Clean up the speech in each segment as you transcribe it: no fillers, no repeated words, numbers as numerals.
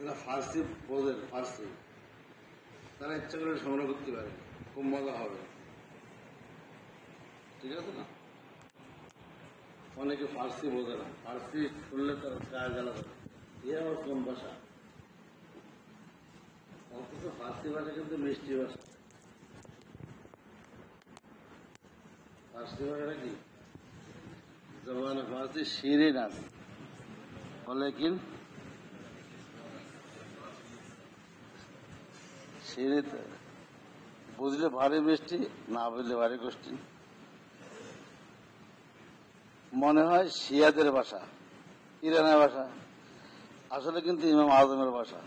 এরা ফার্সি বোঝেন, ফার্সি তারা ইচ্ছা করে সংগ্রহ করতে পারে, খুব মজা হবে। ঠিক আছে না? অনেকে ফার্সি বোঝে না, ফার্সি শুনলে তার গায়ে জ্বালা করে, এ আবার কোন ভাষা? অথচ ফার্সি ভাষা কিন্তু মিষ্টি ভাষা। ফার্সি ভাষাটা কি? জবান ফার্সি শিরিন আছে, লেকিন শিরি বুঝলে ভারী মিষ্টি, না বুঝলে ভারী কষ্টি। মনে হয় শিয়াদের ভাষা, ইরানের ভাষা, আসলে কিন্তু ইমাম আজমের ভাষা।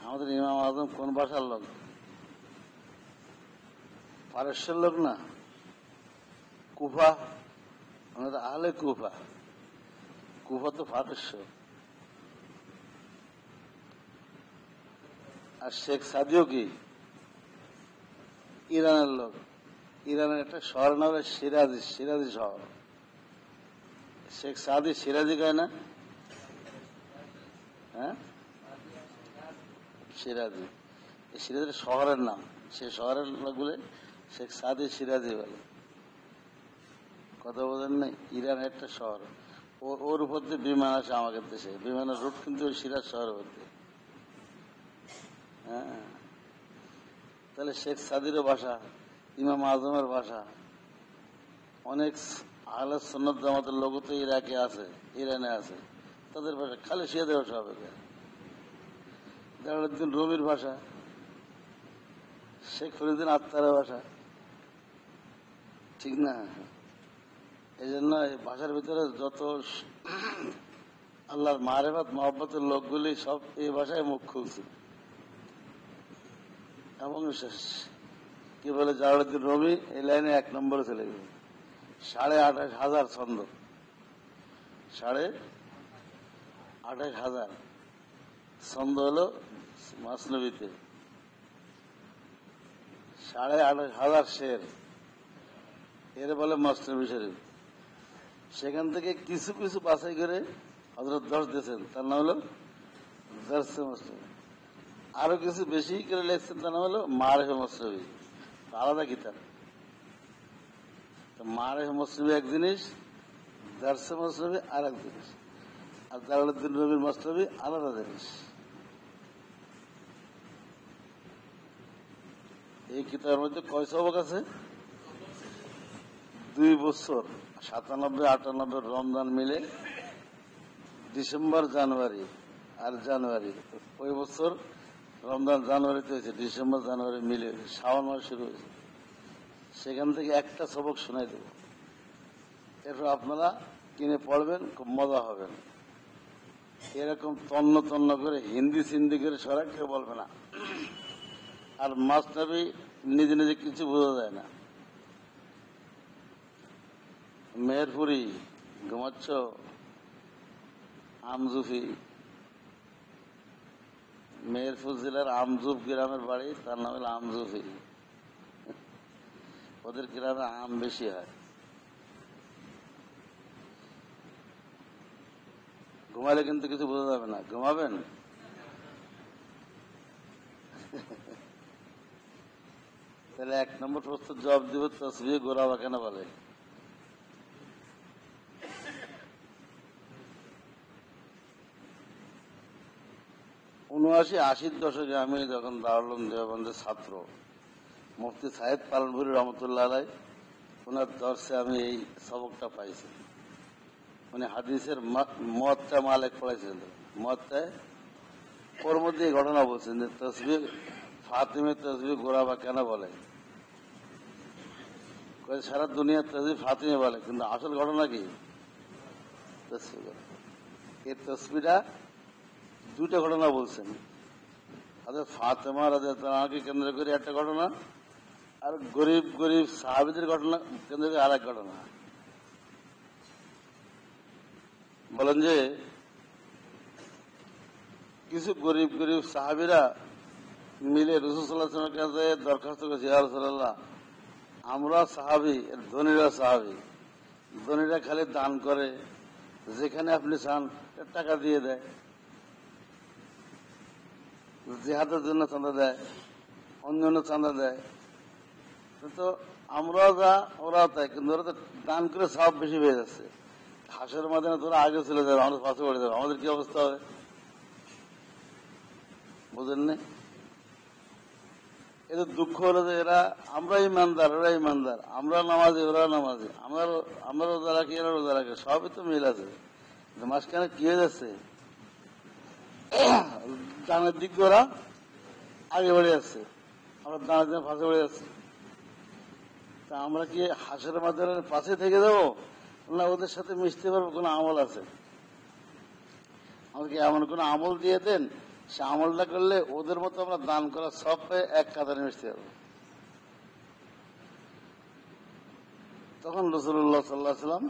আমাদের ইমাম আজম কোন ভাষার লোক? পারস্যের লোক না, কুফা, আমাদের আহলে কুফা। কুফা তো পারস্য। আর শেখ সাদিও কি ইরানের লোক। ইরানের একটা শহর নাম হলো সিরাজি, সিরাজি শহর। শেখ সাদি সিরাজি কয় না? হ্যাঁ, সিরাজি। এই সিরাজি শহরের নাম, সে শহরের লোকগুলো শেখ সাদি সিরাজি বলে। কথা বলেন না? ইরানের একটা শহর, ওর উপর দিয়ে বিমান আসে আমাদের দেশে, বিমানের রুট কিন্তু ওই সিরাজ শহরের মধ্যে। হ্যাঁ, তাহলে শেখ সাদিরও ভাষা, ইমাম আজমের ভাষা। অনেক আহলে সুন্নাত জামাতের লোক তো ইরাকে আছে, ইরানে আছে, তাদের ভাষা খালি শিয়াদের ভাষা হবে। জালালউদ্দিন রুমির ভাষা, শেখ ফরিদুদ্দিন আত্মারের ভাষা, ঠিক না? এই জন্য এই ভাষার ভিতরে যত আল্লাহর মারেফাত মহব্বতের লোকগুলি সব এই ভাষায় মুখ খুলছে। এবং কি বলে জালালউদ্দিন রুমি এই লাইনে 1 নম্বরে চলে গেছে। 28,500 ছন্দ, 28,500 ছন্দ হলো মাসনবীতে, 28,500 শের, এর বলে মাসনবী শরীফ। সেখান থেকে কিছু কিছু বাছাই করে হযরত দর্শ দিয়েছেন, তার নাম হলো দর্শে মাসনবী। আরো কিছু বেশি করে লিখছেন, তার নাম হলো মারিফে মাসনবী, আলাদা কিতাব। মারিফে মাসনবী এক জিনিস, দর্শে মাসনবী আর এক জিনিস, আর জালালউদ্দিন রুমির মাসনবী আলাদা জিনিস। এই কিতাবের মধ্যে কয় সবক আছে? 2 বছর 97-98 রমজান মিলে ডিসেম্বর জানুয়ারি আর জানুয়ারি, ওই বছর রমজান জানুয়ারিতে হয়েছে, ডিসেম্বর জানুয়ারি মিলে শাওন মাস শুরু হয়েছে। সেখান থেকে একটা সবক শোনাই দেব, এরপর আপনারা কিনে পড়বেন, খুব মজা হবেন। এরকম তন্ন তন্ন করে হিন্দি সিন্দি করে সরা কেউ বলবে না। আর মাসনবী নিজে নিজে কিছু বোঝা যায় না। মেহেরপুরি ঘুমাচ্ছ, আমজুফি, মেহেরপুর জেলার আমজুফ গ্রামের বাড়ি, তার নাম হলো আমজুফি। ওদের গ্রামে আম বেশি হয়। ঘুমালে কিন্তু কিছু বোঝা যাবে না, ঘুমাবেন। তাহলে 1 নম্বর প্রশ্নের জবাব দিব, তসবিহ গোরাবা কেন বলে? ঊনআশি 80-র দশকে আমি যখন দারুল উলুম দেওবন্দের ছাত্র, মুফতি সাইদ পালনপুরি রহমতুল্লাহ আলাইহি, ওনার দর্শে আমি এই সবকটা পাইছি। উনি হাদিসের মুয়াত্তা মালিক পড়াইছিলেন, মুয়াত্তায় ওর মধ্যে এই ঘটনা বলছেন যে তসবিহ ফাতিমে তসবিহ গোরাবা কেন বলে? সারা দুনিয়া তসবিহ ফাতিমে বলে, কিন্তু আসল ঘটনা কি? তসবিহ। এই তসবিহটা 2টা ঘটনা বলছেন। হযরত ফাতেমা রাদিয়াল্লাহু আনহাকে কেন্দ্র করে একটা ঘটনা, আর গরিব গরিব সাহাবীদের ঘটনা কেন্দ্র করে আরেক ঘটনা। বলেন যে কিছু গরিব গরিব সাহাবীরা মিলে রাসূল সাল্লাল্লাহু আলাইহি ওয়াসাল্লামের কাছে দরখাস্ত করেছে, ইয়া রাসূলুল্লাহ, আমরা সাহাবী, ধনীরা সাহাবী, ধনীরা খালি দান করে, যেখানে আপনি চান টাকা দিয়ে দেয়, জিহাদের জন্য চাঁদা দেয়, অন্যান্য চাঁদা দেয়, তো আমরাও যা ওরাও তাই, কিন্তু ওরা তো দান করে সব বেশি হয়ে যাচ্ছে। হাঁসের মাধ্যমে তোরা আগে চলে যাবে, আমাদের পাশে পড়ে যাবে, আমাদের কি অবস্থা হবে বুঝেননি? এদের দুঃখ হলো যে এরা, আমরা ইমানদার ওরা ইমানদার, আমরা নামাজি ওরা নামাজি, আমরা রোজা রাখি এরা রোজা রাখে, সবই তো মিল আছে, মাঝখানে কি হয়ে যাচ্ছে? দানের দিক দিয়ে ওরা আগে বেড়ে যাচ্ছে, আমরা দানের দিকে ফাঁসে বেড়ে যাচ্ছি। তা আমরা কি হাঁসের মাধ্যমে পাশে থেকে যাবো, না ওদের সাথে মিশতে পারবো? কোনো আমল আছে? আমাকে এমন কোন আমল দিয়ে দেন, সে আমলটা করলে ওদের মতো আমরা দান করার সব পেয়ে এক কাতারে মিশতে পারবো। তখন রাসূলুল্লাহ সাল্লাল্লাহু আলাইহি ওয়াসাল্লাম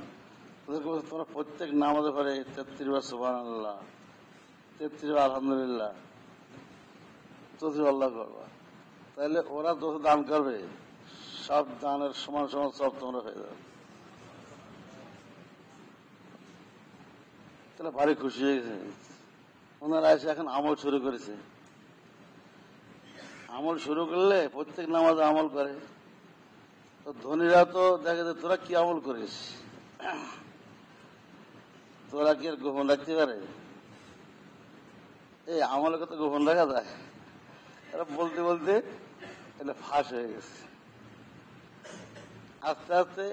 ওদেরকে বলছে, তোমরা প্রত্যেক নামাজে পড়ে 33 বার সুবহানাল্লাহ, 33 বার আলহামদুলিল্লাহ, 34 বার আল্লাহু আকবার। তাহলে ওরা যত দান করবে সব দানের সমান সমান সব তোমরা হয়ে যাবে। তাহলে ভারী খুশি হয়ে গেছে। ওনারা এসে এখন আমল শুরু করেছে। আমল শুরু করলে প্রত্যেক নামাজে আমল করে। তো ধনীরা তো দেখে যে তোরা কি আমল করিস, তোরা কি আর গোপন রাখতে পারে? এই আমলের কথা গোপন রাখা যায়? এরা বলতে বলতে এটা ফাঁস হয়ে গেছে। আস্তে আস্তে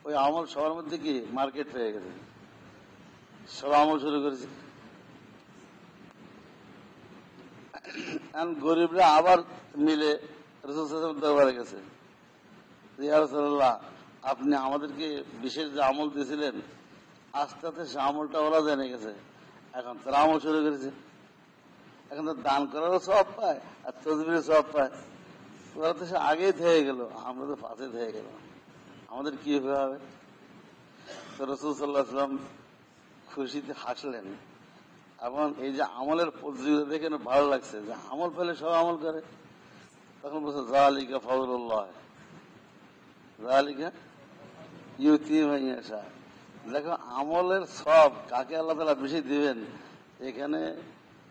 ওই আমল সবার মধ্যে কি মার্কেট হয়ে গেছে, সব আমল শুরু করেছে। গরিবরা আবার মিলে রাসূল সাল্লাল্লাহু আলাইহি ওয়াসাল্লাম দরবারে গেছে, ইয়া রাসূলুল্লাহ আপনি আমাদেরকে বিশেষ যে আমল দিয়েছিলেন, আস্তে আস্তে সে আমলটা ওরা জেনে গেছে, এখন তারা আমল শুরু করেছে। এখন তো দান করারও সওয়াব পায় আর তাসবিহের সওয়াব পায়। ওরা তো সে আগেই থেকে গেল, আমরা তো পাশে থেকে গেল, আমাদের কি হবে? তো রাসূল সাল্লাল্লাহু আলাইহি ওয়াসাল্লাম খুশিতে হাসলেন। এবং এই যে আমলের প্রতিযোগিতা দেখে ভালো লাগছে, যে আমল পেলে সব আমল করে। তখন বলছে যালিকা ফাদলুল্লাহ, যালিকা ইউতি মান ইয়াশা। দেখো আমলের সব কাকে আল্লাহ তাআলা বেশি দিবেন, এখানে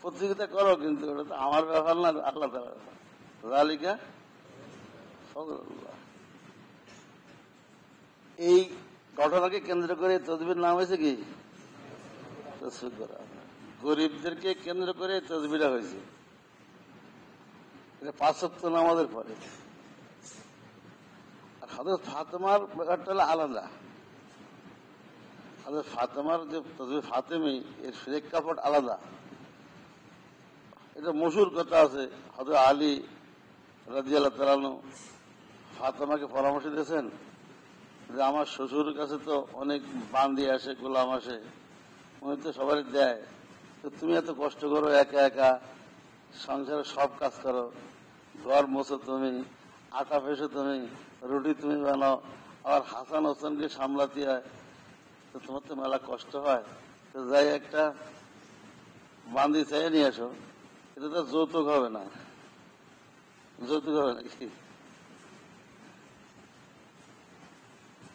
প্রতিযোগিতা করো, কিন্তু ওটা তো আমার ব্যাপার না, আল্লাহ তাআলার ব্যাপার। যালিকা ফাদলুল্লাহ। এই ঘটনাকে কেন্দ্র করে তাসবিহর নাম হয়েছে কি? তাসবিহ করা। গরিবদেরকে কেন্দ্র করে তাসবিহটা হয়েছে। এটা 5 ওয়াক্ত নামাজের পরে। আর হযরত ফাতেমার ব্যাপারটা হলো আলাদা। হযরত ফাতেমার যে তাসবিহ ফাতেমি, এর প্রেক্ষাপট আলাদা। এটা মশহুর কথা আছে, হযরত আলী রাদিয়াল্লাহু তাআলা আনহু ফাতেমাকে পরামর্শ দিয়েছেন যে আমার শ্বশুরের কাছে তো অনেক বান্দি আসে, গোলাম আসে, উনি তো সবাই দেয়, তো তুমি এত কষ্ট করো, একা একা সংসারে সব কাজ করো, ঘর মোছো তুমি, আটা ফেসো তুমি, রুটি তুমি বানাও, আবার হাসান হোসেনকে সামলাতে হয়, তো তোমার তো মেলা কষ্ট হয়, তো যাই একটা বান্দি চাই নিয়ে আসো। এটা তো যৌতুক হবে না, যৌতুক হবে নাকি?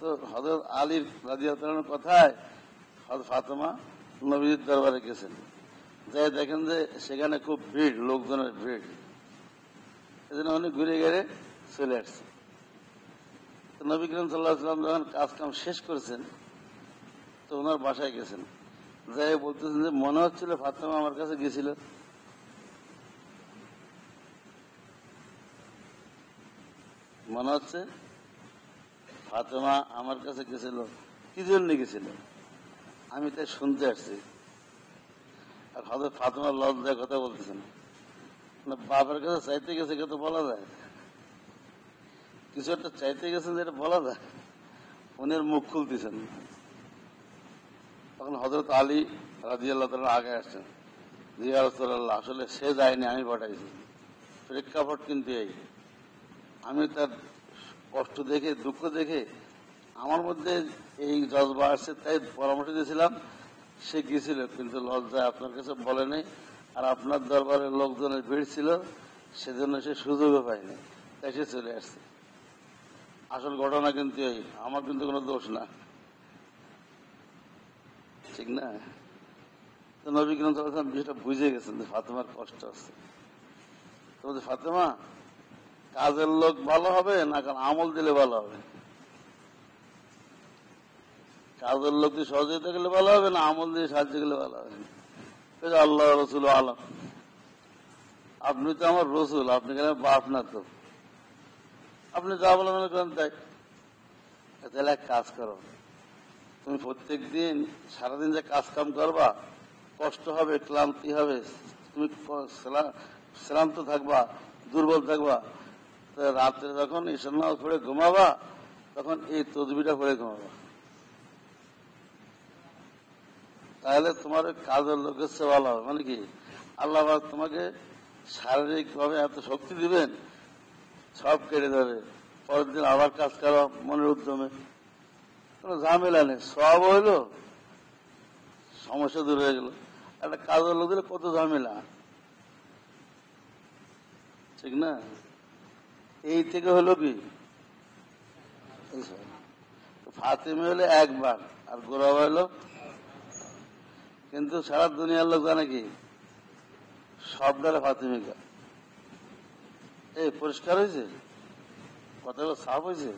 তো হযরত আলীর রাদিয়াল্লাহু তাআলার কথায় হযরত ফাতেমা নবীর দরবারে গেছেন, যাই দেখেন যে সেখানে খুব ভিড়, লোকজনের ভিড়, এজন্য উনি ঘুরে গেড়ে চলে আসছে। তো নবী করিম সাল্লাল্লাহু আলাইহি ওয়াসাল্লাম যখন কাজ কাম শেষ করেছেন, তো ওনার বাসায় গেছেন, যাই বলতেছেন যে মনে হচ্ছিল ফাতেমা আমার কাছে গেছিল। মনে হচ্ছে ফাতেমা আমার কাছে গেছিল, কি জন্য গেছিল আমি তাই শুনতে আসছি। আর হযরত ফাতেমা লজ্জায় কথা বলতেছেন না, বাবার কাছে চাইতে গেছে, কত বলা যায়, কিছু একটা চাইতে গেছেন যেটা বলা যায়, উনি মুখ খুলতেছেন। তখন হযরত আলী রাদিয়াল্লাহু তাআলা আগে আসছেন, ইয়া রাসূলুল্লাহ আসলে সে যায়নি, আমি পাঠাইছি। প্রেক্ষাপট কিন্তু এই, আমি তার কষ্ট দেখে, দুঃখ দেখে আমার মধ্যে এই জজবা আসছে, তাই পরামর্শ দিয়েছিলাম। সে গিয়েছিল, কিন্তু লজ্জায় আপনার কাছে বলে নাই, আর আপনার দরবারের লোকজনের ভিড় ছিল, সেজন্য সে সুযোগও পায়নি, তাই সে চলে আসছে। আসল ঘটনা কিন্তু এই, আমার কিন্তু কোনো দোষ না, ঠিক না? তো নবী করিম সাল্লাল্লাহু আলাইহি ওয়াসাল্লাম বিষয়টা বুঝে গেছেন যে ফাতেমার কষ্ট আছে, বলছে ফাতেমা, কাজের লোক ভালো হবে না আমল দিলে ভালো হবে? কাজের লোক দিয়ে সহযোগিতা করলে ভালো হবে না আমল দিয়ে সাহায্য করলে ভালো হবে? আল্লাহ রসুল আলম, আপনি তো আমার রসুল, আপনি কেন বাপ না? তো আপনি যা বলে মনে করেন তাই। তাহলে এক কাজ করো, তুমি প্রত্যেক দিন সারাদিন যে কাজ কাম করবা, কষ্ট হবে, ক্লান্তি হবে, তুমি শ্রান্ত থাকবা, দুর্বল থাকবা, রাত্রে যখন ঈশান নামাজ পড়ে ঘুমাবা তখন এই তসবিহটা পড়ে ঘুমাবা। তাহলে তোমার কাজের লোকের চেয়ে ভালো হবে। মানে কি, আল্লাহ তোমাকে শারীরিক ভাবে এত শক্তি দিবেন, সব কেড়ে ধরে, পরের দিন আবার কাজ করা মনের উদ্যমে, কোন ঝামেলা নেই, সব হইল, সমস্যা দূর হয়ে গেল। একটা কাজের লোকের কত ঝামেলা, ঠিক না? এই থেকে হলো কি, ফাতেমা হলো একবার আর গোলাপ হলো, কিন্তু সারা দুনিয়ার লোক জানে কি সবটারে ফাতেমিকা। এই পরিষ্কার হয়েছে, কথাগুলো সাফ হয়েছে।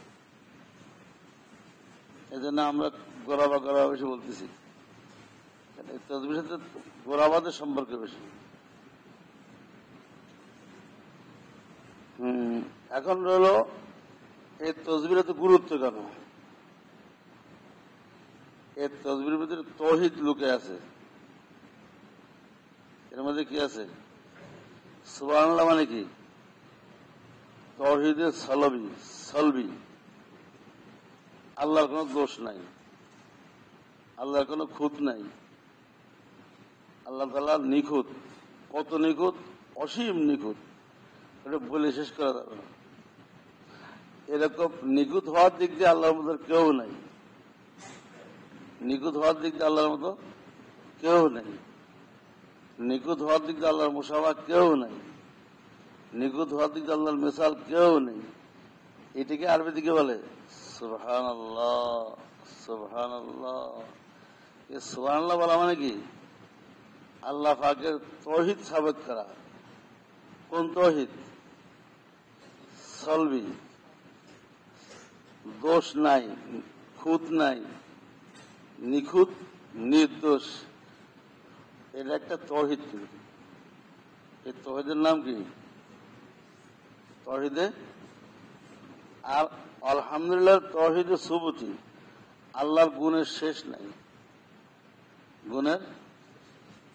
এই জন্য আমরা গোলাবা গোলাবা বেশি বলতেছি, তসবির সাথে গোলাবাদের সম্পর্ক বেশি। এখন রইল এই তসবির এত গুরুত্ব কেন? এই তসবির ভিতরে তৌহিদ লুকে আছে। এর মধ্যে কি আছে? সুবহানাল্লাহ মানে কি? তৌহিদের সলবি। আল্লাহর কোন দোষ নাই, আল্লাহর কোন খুঁত নাই, আল্লাহ তাআলা নিখুঁত। কত নিখুঁত? অসীম নিখুঁত, এটা বলে শেষ করা যাবে না। এরকম নিখুঁত হওয়ার দিক দিয়ে আল্লাহর মতো কেউ নাই, নিখুঁত হওয়ার দিক দিয়ে আল্লাহর মতো কেউ নেই, নিখুঁত হওয়ার দিক দিয়ে আল্লাহর মুসাফা কেউ নেই, নিখুঁত হওয়ার দিক দিয়ে আল্লাহর মিসাল কেউ নেই। এটাকে আরবি দিকে বলে সুবহানাল্লাহ। সুবহানাল্লাহ, এই সুবহানাল্লাহ বলা মানে কি? আল্লাহ পাকের তৌহিদ সাবেত করা। কোন তৌহিদ? সলবি, দোষ নাই, খুঁত নাই, নিখুঁত, নির্দোষ। এটা একটা তৌহিদ। কিন্তু এই তৌহিদের নাম কি? তৌহিদে আর আলহামদুলিল্লাহ তৌহিদে সুবুতি। আল্লাহর গুণের শেষ নাই, গুণের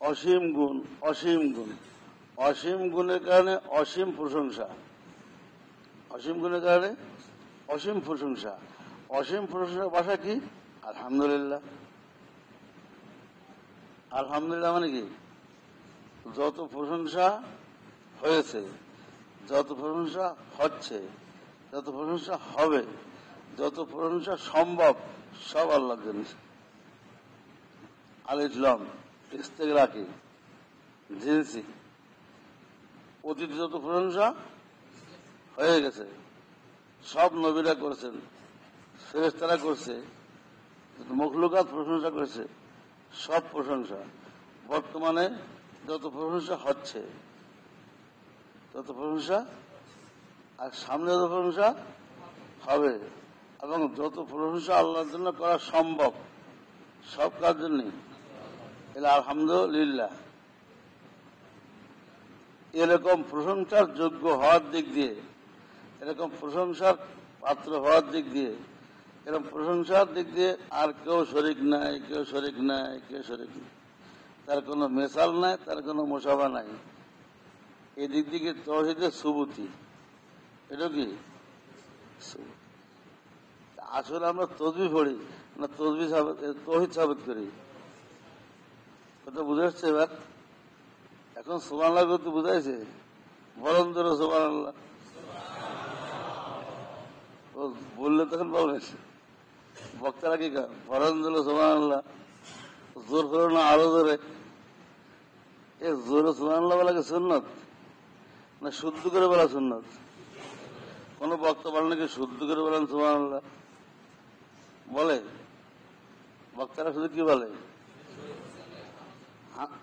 অসীম গুণ, অসীম গুণ, অসীম গুণের কারণে অসীম প্রশংসা, অসীম গুণের কারণে অসীম প্রশংসা। অসীম প্রশংসার ভাষা কি? আলহামদুলিল্লাহ। আলহামদুলিল্লাহ মানে কি? যত প্রশংসা হয়েছে, যত প্রশংসা হচ্ছে, যত প্রশংসা হবে, যত প্রশংসা সম্ভব, সব আল্লাহর জন্য। আল-ইসলাম ইস্তেগরাকি জিনসি, অতীত যত প্রশংসা হয়ে গেছে সব নবীরা করেছেন, ফেরেশতারা করছে, মখলুকাত প্রশংসা করেছে, সব প্রশংসা। বর্তমানে যত প্রশংসা হচ্ছে, তত প্রশংসা, আর সামনে যত প্রশংসা হবে, এবং যত প্রশংসা আল্লাহর জন্য করা সম্ভব, সব কার জন্যই। এলা আলহামদুলিল্লাহ। এরকম প্রশংসার যোগ্য হওয়ার দিক দিয়ে, এরকম প্রশংসার পাত্র হওয়ার দিক দিয়ে, এরকম প্রশংসার দিক দিয়ে আর কেউ শরিক নাই, কেউ শরিক নাই, কেউ শরিক নাই। তার কোনো মেসাল নাই, তার কোনো মুসাফা নাই। এই দিক থেকে তৌহিদের সুবুতি। এটা কি? আসলে আমরা তসবিহ পড়ি না, তৌহিদ সাবিত করি। কথা বুঝে আসছে এবার? এখন সুবহানাল্লাহ করতে বুঝাইছে? বলেন তো সুবহানাল্লাহ। বললে তখন বলবেন, বক্তারা কি বলেন দিল সুবহানাল্লাহ, জোর করে না আরো জোরে? এ জোরে সুবহানাল্লাহ বলাকে সুন্নত না শুদ্ধ করে বলা সুন্নত? কোন বক্তা বলেন নাকি শুদ্ধ করে বলেন সুবহানাল্লাহ? বলে বক্তারা শুধু কি বলে?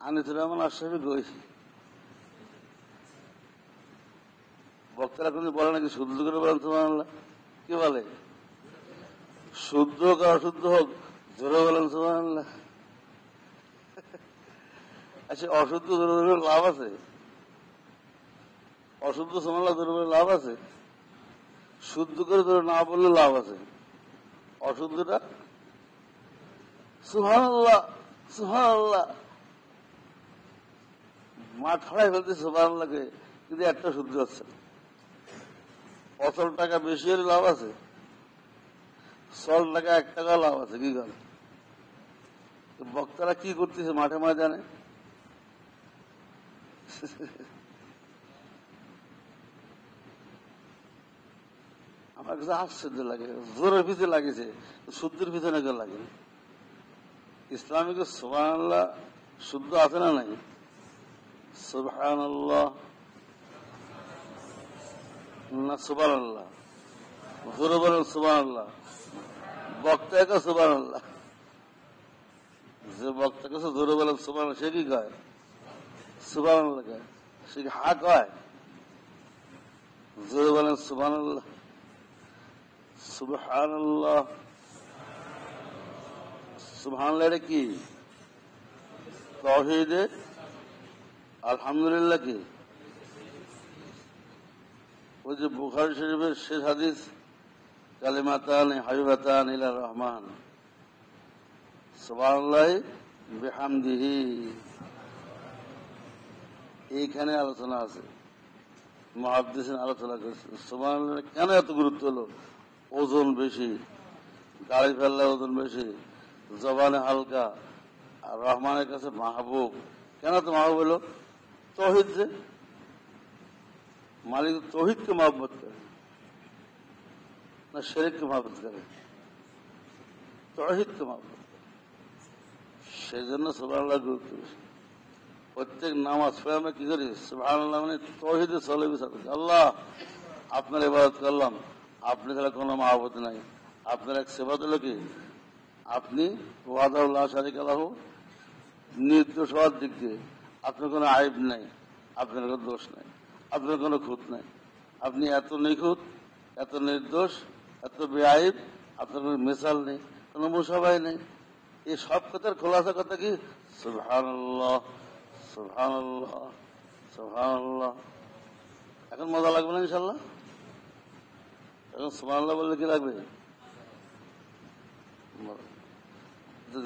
আনিসুর রহমান আশরাফি কই? বক্তারা কিন্তু বলে নাকি শুদ্ধ করে বলেন সুবহানাল্লাহ, কি বলে? শুদ্ধ হোক আর অশুদ্ধ হোক জোরে বলেন সুবহানাল্লাহ। আচ্ছা, অশুদ্ধ জোরে বলে লাভ আছে? অশুদ্ধ সুবহানাল্লাহ জোরে বলে লাভ আছে? শুদ্ধ করে জোরে না বললে লাভ আছে, অশুদ্ধটা সুবহানাল্লাহ সুবহানাল্লাহ মাঠ হারাই ফেলতে সুবহানাল্লাহকে, কিন্তু একটা শুদ্ধ হচ্ছে না। অচল টাকা বেশি হলে লাভ আছে, চল টাকা 1 টাকা লাভ আছে, কি করে? বক্তারা কি করতেছে মাঠে ময়দানে? আমার কাছে আশ্চর্য লাগে, জোরের পিছিয়ে লাগেছে, শুদ্ধের পিছনে কেউ লাগে। ইসলামিক সুবহানাল্লাহ শুদ্ধ আছে না নাই? সুবহানাল্লাহ না সুবহানাল্লাহ? জোরে বলেন সুবহানাল্লাহ। বক্তা একা সুবহানাল্লাহ, যে বক্তা কাছে জোরে বলেন সুবহানাল্লাহ, সে কি কয়? সুবহানাল্লাহ কয়। সে কি হা কয়? জোরে বলেন সুবহানাল্লাহ। সুবহানাল্লাহ সুবহানাল্লাহ এটা কি? তাওহীদে আলহামদুলিল্লাহ কি? ওই যে বুখারী শরীফের শেষ হাদিস, কালিমাতান হাবিবাতান ইলার রহমান সুবহানাল্লাহ বিহামদিহি, এইখানে আলোচনা আছে। মুহাদ্দিসিন আলোচনা করেছে সুবহানাল্লাহ কেন এত গুরুত্ব হলো। ওজন বেশি, গাড়ি ফেললে ওজন বেশি, জবানে হালকা, আর রহমানের কাছে মাহবুব। কেন তো মাহবুব হলো? তাওহীদ, যে মালিক তাওহীদকে মহব্বত করে না শিরককে মহব্বত করে? তাওহীদকে মহব্বত করে, সেই জন্য সুবহানাল্লাহ গুরুত্ব বেশি। প্রত্যেক নামাজ পড়ে আমরা কি করি? সুবহানাল্লাহ মানে তাওহীদে চলে বিচার করি, আল্লাহ আপনার ইবাদত করলাম, আপনি ছাড়া কোনো মাহবুব নাই। আপনার এক সিফাত হলো কি? আপনি ওয়াহদাহু লা শারীকা লাহু, নির্দোষ হওয়ার দিক দিয়ে আপনার কোনো আইব নাই, আপনার কোনো দোষ নাই, আপনার কোনো খুঁত নাই। আপনি এত নিখুঁত, এত নির্দোষ, এত বেআইব, আপনার কোনো মিসাল নেই, কোনো মুসাবাই নেই। এই সব কথার খোলাসা কথা কি? সুবহানাল্লাহ সুবহানাল্লাহ সুবহানাল্লাহ। এখন মজা লাগবে না ইনশাল্লাহ? এখন সুবহানাল্লাহ বললে কি লাগবে?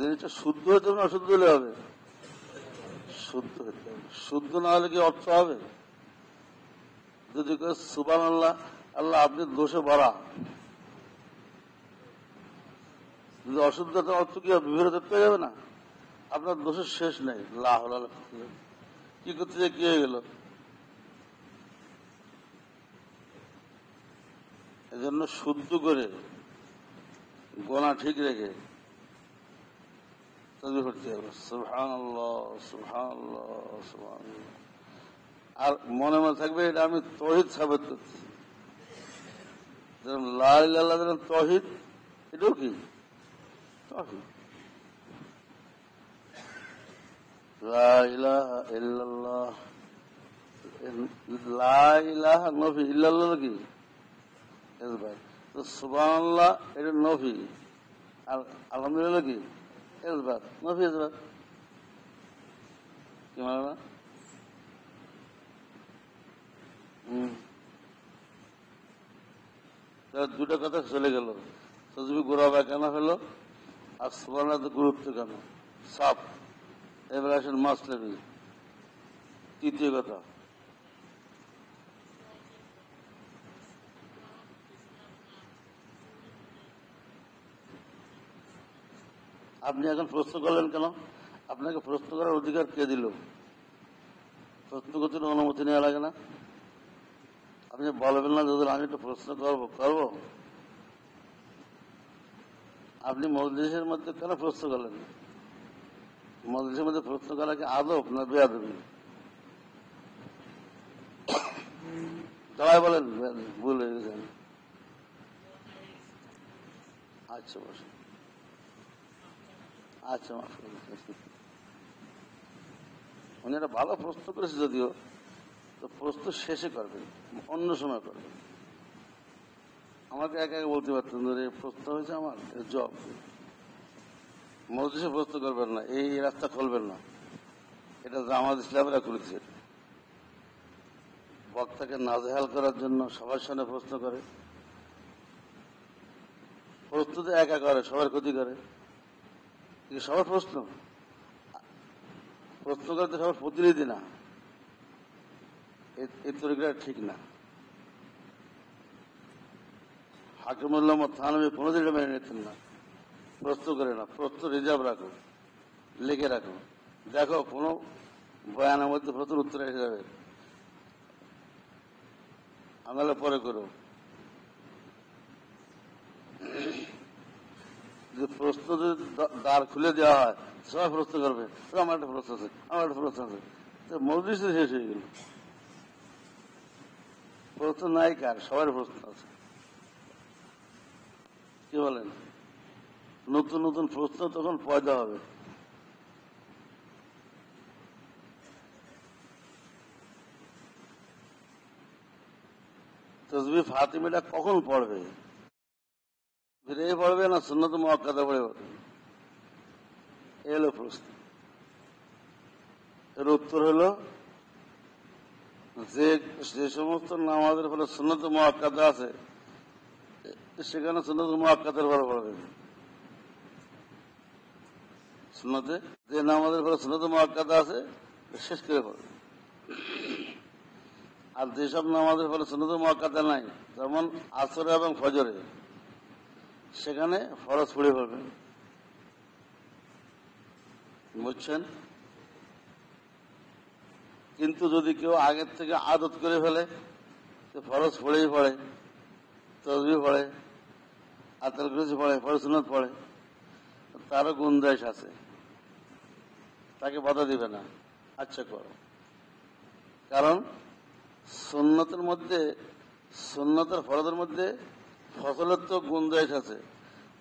জিনিসটা শুদ্ধ হতে হবে না অশুদ্ধ হলে হবে? শুদ্ধ হতে হবে। শুদ্ধ না হলে কি অর্থ হবে? যদি সুবহানাল্লাহ, আল্লাহ আপনি দোষে ভরা, যদি অশুদ্ধতার অর্থ কি হবে? বিভ্রাট পেয়ে যাবে না? আপনার দোষের শেষ নেই। কি করতে যে কি হয়ে গেল? এজন্য শুদ্ধ করে গোনা ঠিক রেখে তাসবিহ করতে হবে, সুবহানাল্লাহ সুবহানাল্লাহ সুবহানাল্লাহ। আর মনে মনে থাকবে এটা আমি তাওহীদ সাবেত করছি। যেরকম লা ইলাহা ইল্লাল্লাহ, যেরকম তাওহীদ, এটাও কি তাওহীদ। লা ইলাহা ইল্লাল্লাহ, লা ইলাহা নফি, ইল্লাল্লাহ কি ভাই? তো সুবহানাল্লাহ এটা নফি, আর আলহামদুলিল্লাহ কি ইসবাত, নফি ইসবাত। কি মানে না? দুটো কথা চলে গেল। তসবিহ গোড়া বা কেন হলো, আর সুবহানাল্লাহ গুরুত্ব কেন? সাপ। এবার আসেন মাসলেবি, তৃতীয় কথা। আপনি এখন প্রশ্ন করলেন কেন? আপনাকে প্রশ্ন করার অধিকার কে দিল? প্রশ্ন করতে অনুমতি নেওয়া লাগে না? আপনি বলবেন না যদি আমি একটু প্রশ্ন করবো? আপনি মজলিসের মধ্যে কেন প্রশ্ন করলেন? মজলিসের মধ্যে প্রশ্ন করা কি আদব না বেয়াদবি? সবাই বলেন ভুল হয়ে গেছেন। আচ্ছা বসে, আচ্ছা মাফ করবেন। উনি একটা ভালো প্রশ্ন করেছে যদিও, তো প্রশ্ন শেষে করবেন, অন্য সময় করবেন। আমাকে একা একা বলতে পারতেন যে প্রশ্ন হয়েছে আমার জব, মসজিদে প্রশ্ন করবেন না, এই রাস্তা খুলবেন না, এটা জামাত ইসলামীরা করেছে। বক্তাকে নাজেহাল করার জন্য সবার সামনে প্রশ্ন করে, প্রশ্ন তো একা করে, সবার ক্ষতি করে। সবার প্রশ্ন করতে সবার প্রতিনিধি না, এই তরিকাটা ঠিক না। হাকিমুল্লাহ থানভী কোনোদিন মেনে নিতেন না, প্রশ্ন করে না, প্রশ্ন রিজার্ভ রাখো, লিখে রাখো, দেখো কোনো বয়ানের মধ্যে প্রশ্ন উত্তর এসে যাবে, আঙালে পরে করো। যে প্রশ্ন যদি দ্বার খুলে দেওয়া হয়, সবাই প্রশ্ন করবে, আমার একটা প্রশ্ন আছে, আমার একটা প্রশ্ন আছে, মজলিস শেষ হয়ে গেল। প্রশ্ন নাই কার, সবার প্রশ্ন আছে। কি বলেন? নতুন নতুন প্রশ্ন তখন পয়দা হবে। তসবিহ ফাতিমিটা কখন পড়বে? ফিরে পড়বে না সুন্নত মুআক্কাদা পড়ে? এলো প্রশ্ন। এর উত্তর হলো যে সমস্ত নামাজের ফলে সুন্নত মুআক্কাদা আছে সেখানে সুন্নত মুআক্কাদার পরে পড়বে। সুন্নতে যে নামাজের ফলে সুন্নত মুআক্কাদা আছে শেষ করে পড়বে। আর যেসব নামাজের ফলে সুন্নত মুআক্কাদা নাই, যেমন আসরে এবং ফজরে, সেখানে ফরজ পড়ে পড়বে। বুঝছেন? কিন্তু যদি কেউ আগের থেকে আদত করে ফেলে, ফরজ পড়েই পড়ে, তসবিহ পড়ে, আতাল কুরসি পড়ে, ফরজ সুন্নত পড়ে, তারও গুঞ্জাইশ আছে, তাকে বাধা দিবে না, আচ্ছা করো। কারণ সুন্নতের মধ্যে, সুন্নতের ফরজের মধ্যে ফসলের তো গুঞ্জাইশ আছে।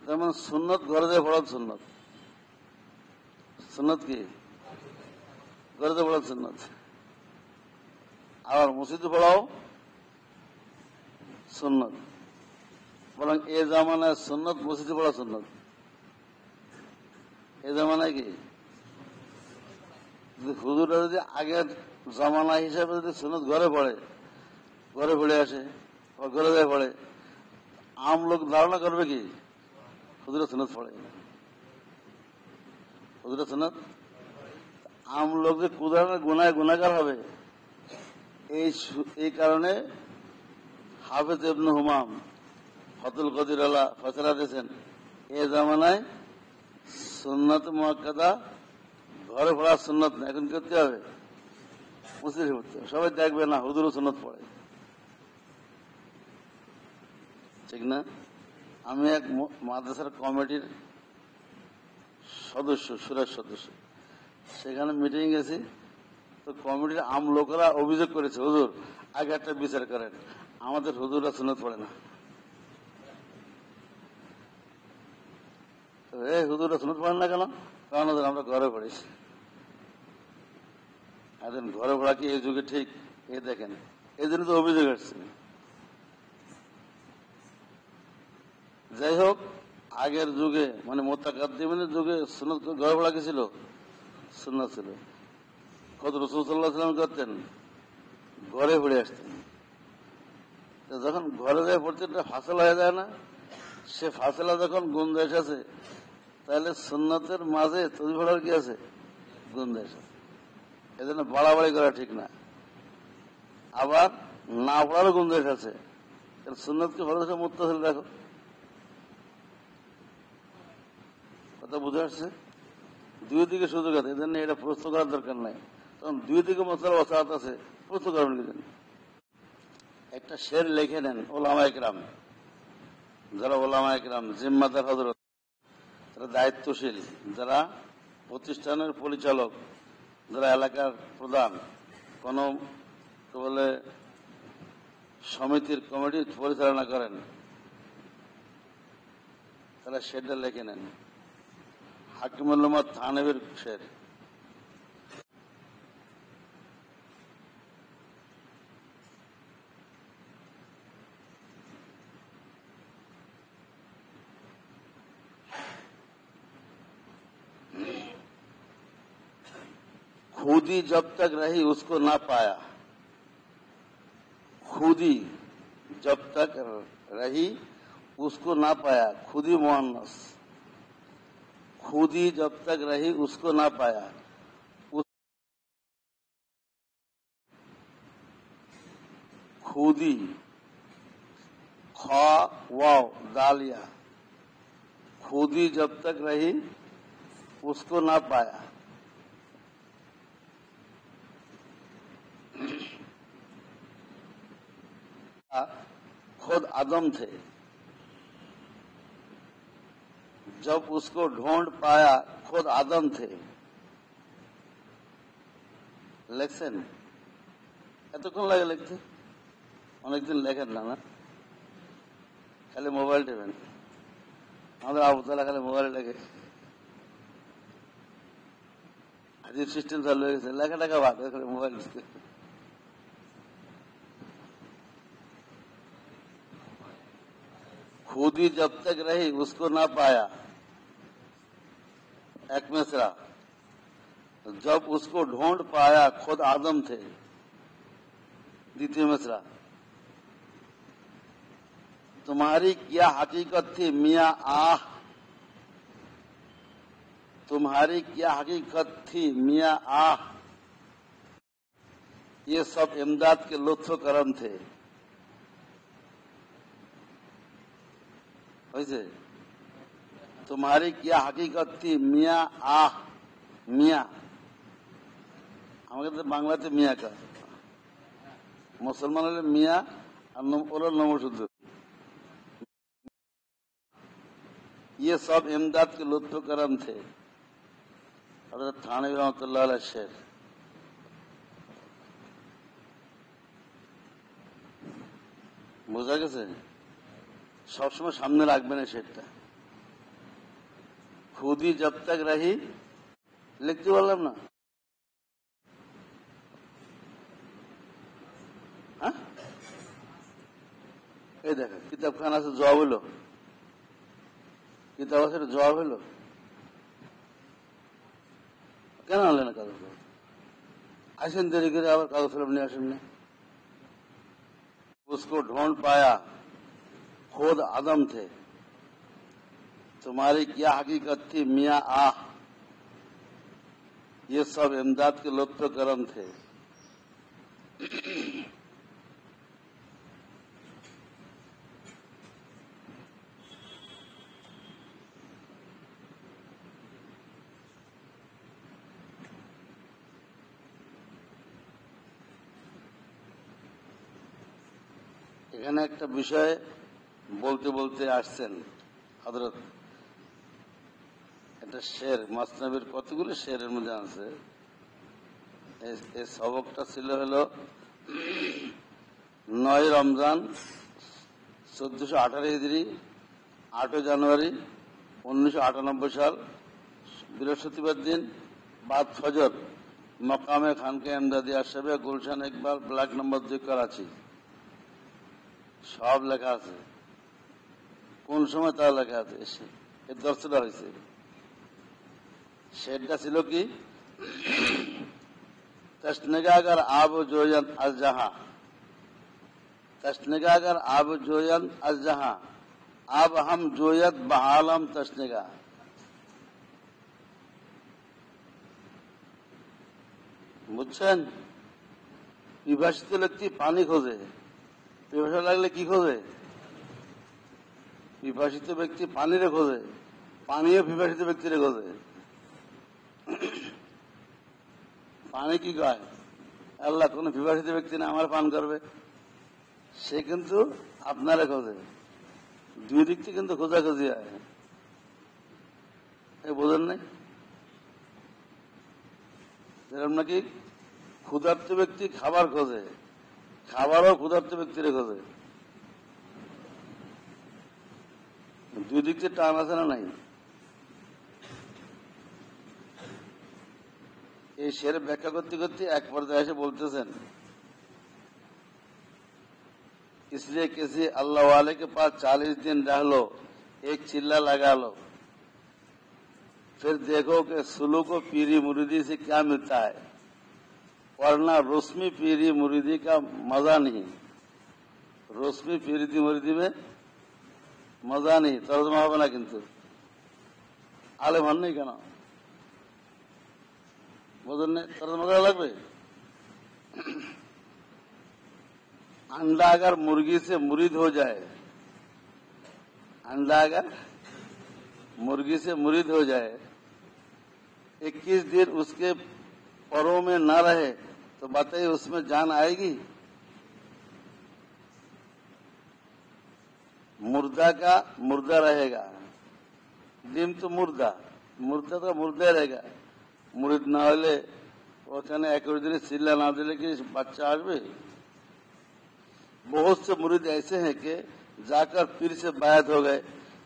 যেমন সুন্নত ঘরে দিয়ে ফরজ সুন্নত, সুন্নত কি ঘরে দিয়ে ফরজ সুন্নত, আবার মসজিদে পড়াও সুন্নত। বরং এ জামানায় সুন্নত মসজিদে পড়া সুন্নত। এ জামানায় কি হুজুরা যদি আগের জামানা হিসাবে যদি সুন্নত ঘরে পড়ে, ঘরে পড়ে আসে বা ঘরে যায় পড়ে, আম লোক ধারণা করবে কি হুজুরা সুন্নত পড়ে, হুজুরা সুন্নত। আম লোক যে গুনায় গুনাহগার হবে, এই কারণে হাফেজ ইবনে হুমাম ফতুল কদির আল্লাহ ফয়সালা দিয়েছেন, এ জামানায় সুন্নত মুআক্কাদা ঘরে পড়া সুন্নত না, এখন করতে হবে মসজিদে পড়তে হবে। সবাই দেখবে না হুজুরও সুন্নত পড়ে, ঠিক না? আমি এক মাদ্রাসার কমিটির সদস্য, সুরার সদস্য, সেখানে মিটিং গেছি। তো কমিটির আম লোকেরা অভিযোগ করেছে, হুজুর আগে একটা বিচার করেন, আমাদের হুজুররা সুন্নত পড়ে না। হুজুররা সুন্নত পড়েন না কেন? কারণ আমরা ঘরে পড়েছি। এখন ঘরে পড়া কি এই যুগে ঠিক? এ দেখেন, এই জন্য তো অভিযোগ আসছে। যাই হোক, আগের যুগে মানে মুতাকাদ্দিমিনের যুগে সুন্নত ঘরে পড়া কি ছিল? সুন্নাত ছিল। কত রাসূল সাল্লাল্লাহু আলাইহি ওয়াসাল্লাম করতেন, ঘরে পড়ে আসতেন। যখন ঘরে যায় পড়তে ফাসলা হয়ে যায় না, সে ফাসলা যখন গুঞ্জাইশ আছে, তাহলে সুন্নতের মাঝে তসবিহ পড়ার কি আছে? গুঞ্জাইশ আছে। এজন্য বাড়াবাড়ি করা ঠিক না। আবার না পড়ারও গুঞ্জাইশ আছে। সুন্নতকে ফরজকে মুত্তাসিল রাখো। কথা বুঝে আসছে? দুই দিকে সুযোগ আছে, এজন্য এটা প্রশ্ন করার দরকার নাই। তখন দুই দিকে মশলা ওসাহাত আছে, প্রশ্ন করবেন কি জন্য? একটা শের লিখে নেন ওলামায়ে কেরাম, যারা ওলামায়ে কেরাম জিম্মাদার হযরত, যারা দায়িত্বশীল, যারা প্রতিষ্ঠানের পরিচালক, যারা এলাকার প্রধান, কোন বলে সমিতির কমিটি পরিচালনা করেন, তারা শেরটা লিখে নেন। হাকিমুল্লাহ থানভীর শের। खुदी जब तक रही उसको ना पाया। खुदी जब तक रही उसको ना पाया। खुदी मुअन्नस। खुदी जब तक रही उसको ना पाया। खुदी खा वाव दालिया। खुदी जब तक रही उसको ना पाया। खुद आदम थे, जब उसको ढूंढ पाया खुद आदम थे। লেখছেন এতক্ষণ লাগে লিখতে? অনেকদিন লেখেন না, খালি মোবাইল টেপেন। আমাদের আবুতালা খালি মোবাইল লেখে। আজিব সিস্টেম চালু হয়ে গেছে, লেখা টাকা বাদ খালি মোবাইল। खुदी जब तक रही उसको ना पाया, एक मिसरा। जब उसको ढूंढ पाया खुद आदम थे, द्वितीय मिसरा। तुम्हारी क्या हकीकत थी मियां आह, तुम्हारी क्या हकीकत थी मियां आह, ये सब इमदाद के लुत्फ करम थे। वैसे तुम्हारी क्या हकीकत थी मियां आह, मियां আমাদের বাংলাতে মিয়া কা, মুসলমান হলে মিয়া আর ওরা নমশুদ্ধ। ये सब इमदाद के लुत्फ करम थे। हजरत थानवी रहमतुल्लाह अलैह शेर। বোঝা গেছে? সবসময় সামনে রাখবেন সেটা। খুদি জব তক রহি, লিখতে বললাম না? হ্যাঁ, এই দেখেন কিতাবখানা আছে, জবাব হলো, কিতাব আছে জবাব হলো। কেন আনলেন না কাগজ? আসেন দেরি করে, আবার কাগজ কলম নিয়ে আসেন না। उसको ढूंढ पाया खुद आदम थे, तुम्हारी क्या हकीकत थी मियां आह, ये सब इमदाद के लुत्फ करम थे। এখানে একটা বিষয় বলতে বলতে আসছেন হযরত, একটা শের মাসনাবির কতগুলো শেরের মধ্যে আছে। এই সবকটা ছিল হলো 9 রমজান 1418 হিজরি, 8 জানুয়ারি 1998 সাল, বৃহস্পতিবার দিন বাদ ফজর, মকামে খানকে এমদাদিয়া সাহেব, গুলশান ইকবাল, ব্লক নম্বর 2, করাচি। সব লেখা আছে, কোন সময় তা লেখা আছে। এর দর্শটা হয়েছে, শেরটা ছিল কি, तशनगागर आब जोयन अज जहां, तशनगागर आब जोयन अज जहां, अब हम जोयत बहालम तशनगा। বুঝছেন? পিপাসিত ব্যক্তি পানি খোঁজে, পিপাসা লাগলে কি খোঁজে? পিপাসিত ব্যক্তি পানিরে খোঁজে, পানিও পিপাসিত ব্যক্তিরে খোঁজে। পানি কি কয়? আল্লাহ কোন বিবাহিত ব্যক্তি না আমার পান করবে, সে কিন্তু আপনারে খোঁজে। দুই দিক থেকে কিন্তু খোঁজাখুঁজি হয়, বোঝেন নাই? যেরকম নাকি ক্ষুধার্ত ব্যক্তি খাবার খোঁজে, খাবারও ক্ষুধার্ত ব্যক্তিরে খোঁজে। দুই দিক থেকে টান আছে না নাই? এই শের ব্যাখ্যা করতে করতে এক পর্যায়ে এসে বলতেছেন, इसलिए किसी अल्लाह वाले के पास 40 दिन रह लो, एक चिल्ला लगा लो, फिर देखो कि सुलूक को पीरी मुरीदी से क्या मिलता है। वरना रस्मी पीरी मुरीदी का मजा नहीं। रस्मी पीरी मुरीदी में मजा नहीं, तर्जमा হবে না কিন্তু। आलेम हन नहीं কেন बोझेन नहीं, तर्जमा करा লাগবে। अंडा अगर मुर्गी से मुरीद हो जाए, अंडा अगर मुर्गी से मुरीद हो जाए, 21 दिन उसके परों में न रहे तो बताइए उसमें जान आएगी? मुर्दा का मुर्दा रहेगा, डिम तो मुर्दा, मुर्दा तो मुर्दा रहेगा। मुरीद ना होले ওখানে 21 दिन चिल्ला ना दिले कि बच्चा आसবে। बहुत से मुरीद ऐसे हैं कि जाकर पीर से बायत हो गए,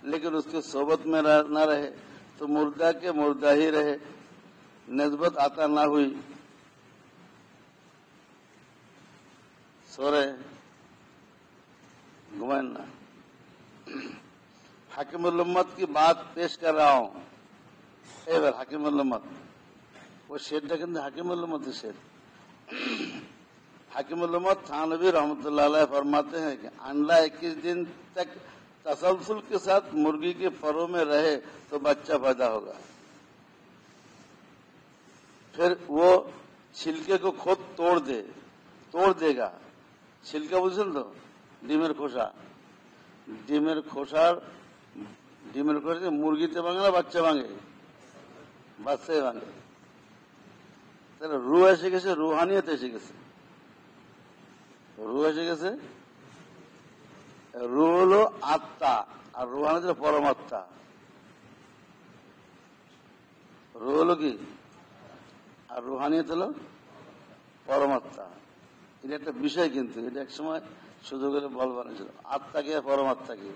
लेकिन उसके सोबत में न रहे तो मुर्दा के मुर्दा ही रहे, नस्बत आता ना हुई, सो रहे घुमाए ना। हाकिमुल उम्मत की बात पेश कर रहा हूं। एवर हाकिमुल उम्मत वो शेरটা কিন্তু हाकिमुल उम्मत शेर। हाकिमुल उम्मत थानवी रहमतुल्लाह अलैह फरमाते हैं कि अंडा 21 दिन तक तसलसल के साथ मुर्गी के परों में रहे तो बच्चा पैदा होगा। फिर वो छिलके को खुद तोड़ देगा। छिलका बुझছেন তো, ডিমের খোসা, ডিমের খোসার মুরগিতে ভাঙে না বাচ্চা ভাঙে? বাচ্চাই ভাঙে। তাহলে রূহ এসে গেছে, রুহানিয়ত এসে গেছে। রূহ এসে গেছে। রূহ হলো আত্মা আর রুহানিয়ত হলো পরমাত্মা। রূহ হলো কি আর রুহানিয়ত হলো পরমাত্মা। এটা একটা বিষয়, কিন্তু এটা এক সময় সুযোগ হলে বলবার ছিল, আত্মাকে পরমাত্মাকে।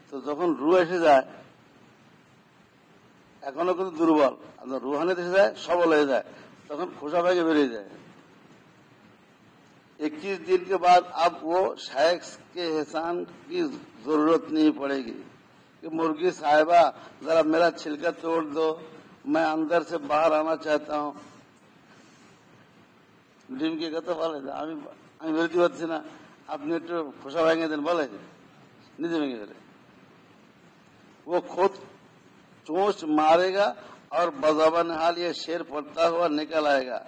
তো যখন রূহ এসে যায় এখনো কিন্তু দুর্বল, রুহানিয়ত এসে যায় সবল হয়ে যায়, তখন খোসা ভেঙে বেরিয়ে যায়। 21 दिन के बाद अब वो शायक के एहसान की जरूरत नहीं पड़ेगी कि मुर्गी साहिबा जरा मेरा छिलका तोड़ दो, मैं अंदर से बाहर आना चाहता हूं। ডিমকে কথা বলে আমি বেরোতে পারছি না, আপনি একটু খোসা ভেঙে দেন, বলে নিজে ভেঙে ফেলে। वो खुद चोंच मारेगा और बज़ाबन हाल ये शेर पड़ता हुआ निकल आएगा।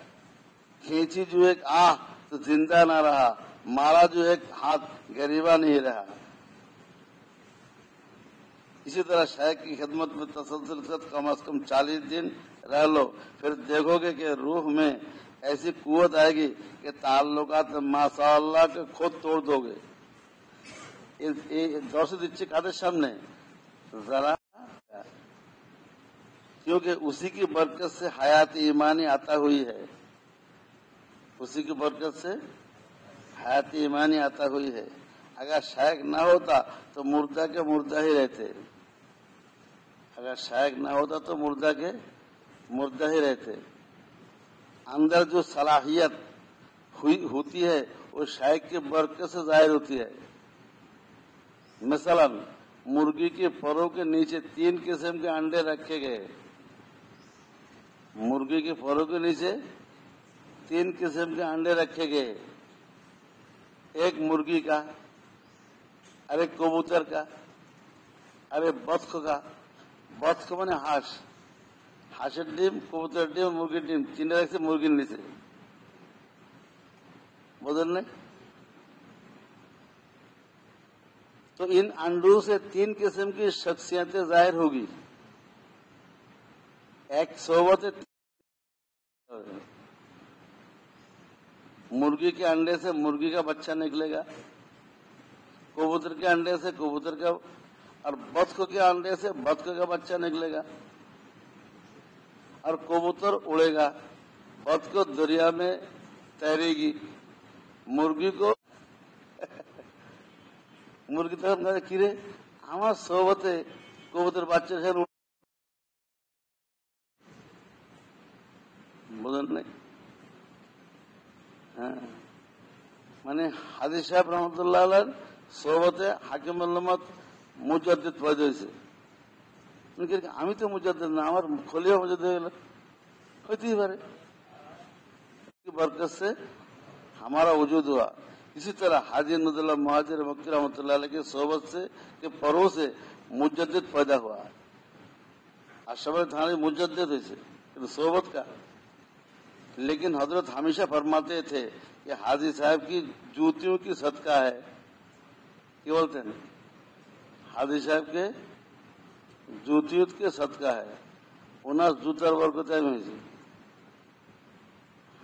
खींची जो एक आह तो जिंदा ना रहा, मारा जो एक हाथ गरीबा नहीं रहा। इसी तरह शायक की खिदमत में तसलसल से कम से कम 40 दिन रह लो, फिर देखोगे कि रूह में ऐसी कुव्वत आएगी कि ताल्लुकात माशाअल्लाह के खुद तोड़ दोगे। दर्श दिच्छे काদের सामने जरा, क्योंकि उसी की बरकत से हयात ईमानी आता हुई है, उसी की बरकत से हयात ईमानी आता हुई है। अगर शायक ना होता तो मुर्दा के मुर्दा ही रहते, अगर शायक ना होता तो मुर्दा के मुर्दा ही रहते। अंदर जो सलाहियत होती है वो शायक की बरकत से जाहिर होती है। मिसालन मुर्गी के परों के नीचे 3 किस्म के अंडे रखे गए। मुर्गी के परों के नीचे 3 किस्म के अंडे रखे गए, एक मुर्गी का, अरे कबूतर का, अरे बत्ख का। बत्ख माने हांस, हांसेर डिम, कबूतर डिम, मुर्गिर डिम, 3 रखছে मुर्गिर नीचे। बोझেন না? तो इन अंडों से 3 किस्म की शख्सियतें जाहिर होगी। एक सोबत मुर्गी के अंडे से मुर्गी का बच्चा निकलेगा, कबूतर के अंडे से कबूतर का, और बत्ख के अंडे से बत्ख का बच्चा निकलेगा। और कबूतर उड़ेगा, बत्ख दरिया में तैरेगी, मुर्गी को मुर्गी तक किरे আমার সোবতে কবুতর বাচ্চা সেখানে বোঝেন নাই। হ্যাঁ, মানে হাদিস সাহেব রহমতুল্লাহ আলাইহির সোহবতে হাকিমুল উম্মত মুজাদ্দিদ পয়দা হয়েছে। আমি তো মুজাদ্দিদ না, আমার খলিফা মুজাদ্দিদ হয়ে গেল, হইতেই পারে। बरकत से हमारा वजूद हुआ। इसी तरह हाजी नदुल्लाह मुहाजिर मक्की रहमतुल्लाह अलैह की सोहबत से के परों से मुजद्दिद पैदा हुआ। अशरफ थानी मुजद्दिद है सोहबत का। लेकिन हजरत हमेशा फरमाते थे कि हाजी साहब की जूतियों की सदका है। क्या बोलते हैं? हाजी साहब के जूतियों के सदका है। उन्हें जूतार बरकत है।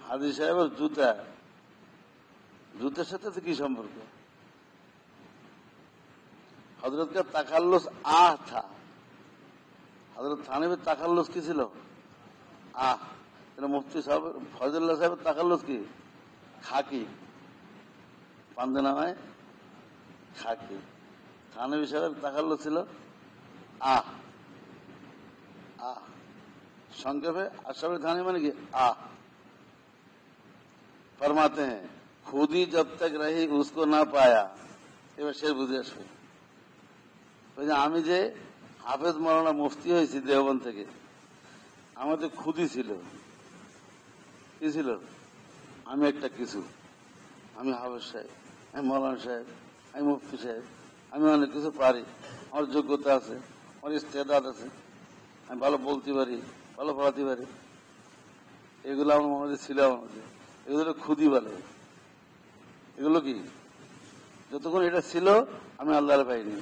हाजी साहेब जूता, जूतेर साथे तो की सम्पर्क? हजरत का ताकाल्लुस आह था। हजरत थाने में ताकाल्लुस की ছিল? आह। मुफ्ती साहब फजलुल्लाह साहेब ताकाल्लुस की खाकी, पांदेनामाয় खाकी। थानवी साहेब ताकाल्लुस ছিল आह। आह संक्षेपे आशराफ थानी माने की आह। फरमाते हैं खुद ही जब तक रही उसको ना पाया। এবার সে বুঝে আসবে। আমি যে হাফেজ মৌলানা মুফতি হয়েছি দেওবন্দ থেকে, আমাদের খুদি ছিল। কি ছিল? আমি একটা কিছু, আমি হাফেজ সাহেব, আমি মৌলানা সাহেব, আমি মুফতি সাহেব, আমি অনেক কিছু পারি, আমার যোগ্যতা আছে, আমার ইস্তেদাদ আছে, আমি ভালো বলতে পারি, ভালো পড়াতে পারি। এগুলো আমার মনে ছিল। আমাদের এগুলো খুদি বলে। এগুলো কি? যতক্ষণ এটা ছিল আমি আল্লাহর পাইনি।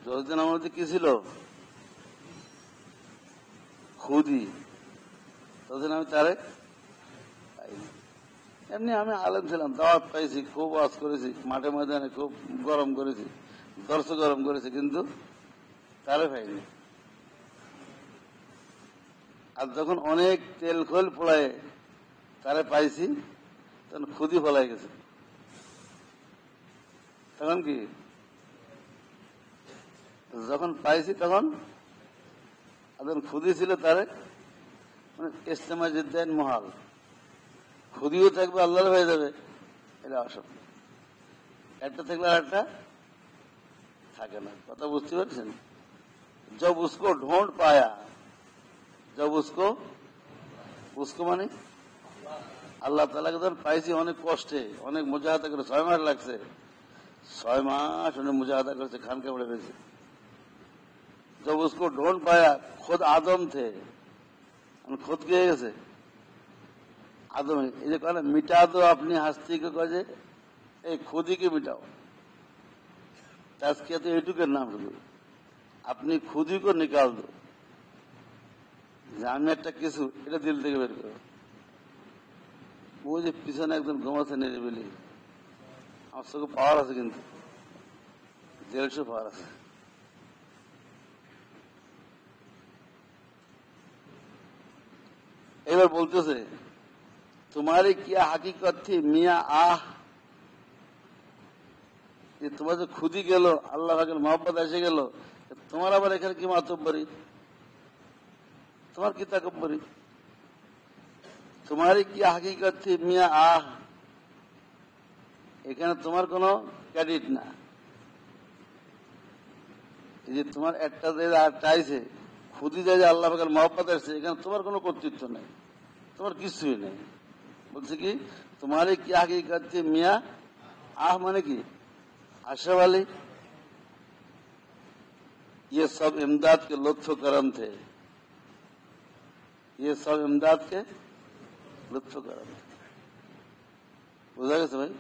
যতদিন আমার মধ্যে কি ছিল? খুদি, ততদিন আমি তারে পাইনি। এমনি আমি আলেম ছিলাম, দাওয়াত পাইছি, খুব ওয়াজ করেছি, মাঠে ময়দানে খুব গরম করেছি, দর্শক গরম করেছি, কিন্তু তারে পাইনি। আর যখন অনেক তেল খোল পোড়ায় তারে পাইছি, তখন খুদি ফলাই গেছে। তখন কি? যখন পাইছি তখন খুদি ছিল তারে ইস্তেমা জিদ্দাইন মহাল। খুদিও থাকবে, আল্লাহর হয়ে যাবে, এটা অসম্ভব। একটা থাকলে আর একটা থাকে না। কথা বুঝতে পারছেন? जब उसको ढूंढ पाया, जब उसको মানে আল্লাহ তাআলাকে ধর পাইছি অনেক কষ্টে, অনেক মুজাহাদা করে, 6 মাস লাগছে। 6 মাস অনেক মুজাহাদা করেছে, খানকে পড়ে গেছে। जब उसको ढूंढ पाया, खुद आदम थे, खुद के গেছে आदम। এই যে কয় না মিটা দো আপনি हस्ती को, कहे এই खुदी के मिटाओ। তাজকিয়া তো এইটুকের নাম শুধু, আপনি খুদি को निकाल दो। যে আমি একটা কিছু, এটা দিল থেকে বের করো। ওই যে পিছনে একজন ঘুমাচ্ছে নিরিবিলি, আমার চোখে পাওয়ার আছে, কিন্তু 150 পাওয়ার আছে। এবার বলতেছে तुम्हारी क्या हकीकत थी मियाँ आह। তোমার যে খুদি গেল, আল্লাহ পাকের মহব্বত এসে গেল, তোমার আবার এখানে কি মাতব্বরি, তোমার কি তাকব্বরি? तुम्हारी क्या हकीकत थी मियाँ आह। এখানে তোমার কোনো ক্রেডিট না। এই যে তোমার একটা চাইছে, খুদি যায় যে আল্লাহ পাকের মহব্বত আসছে, এখানে তোমার কোনো কর্তৃত্ব নেই, তোমার কিছুই নেই। বলছে কি तुम्हारी क्या हकीकत थी मियाँ आह মানে কি? आशरफ अली, ये सब इमदाद के लुत्फ करम थे, ये सब इमदाद के लुत्फ करम थे। बुझा गया भाई?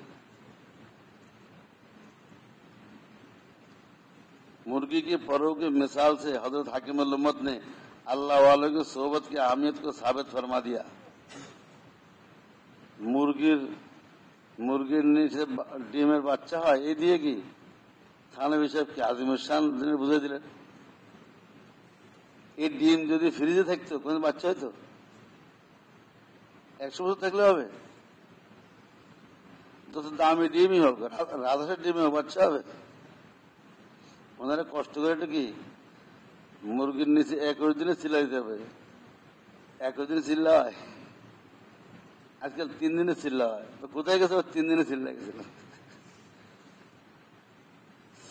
मुर्गी की परों की मिसाल से हजरत हाकिम अल उम्मत ने अल्लाह वालों की सोहबत की अहमियत को साबित फरमा दिया। মুরগির নিচে ডিমের বাচ্চা হয়, এই দিয়ে কি থানভী সাহেব কি আজিমুল শান বুঝে দিলেন। এই ডিম যদি ফ্রিজে থাকতো কোন বাচ্চা হইতো? 100 বছর থাকলে হবে? যত দামি ডিমই হোক, রাজহাঁসের ডিমই হোক, বাচ্চা হবে? ওনারা কষ্ট করে এটা কি মুরগির নিচে 21 দিনে চিল্লা দিতে হবে। 21 দিনে চিল্লা হয়, আজকাল 3 দিনে চিল্লা হয়। তো কোথায় গেছে? 3 দিনে চিল্লা গেছিল।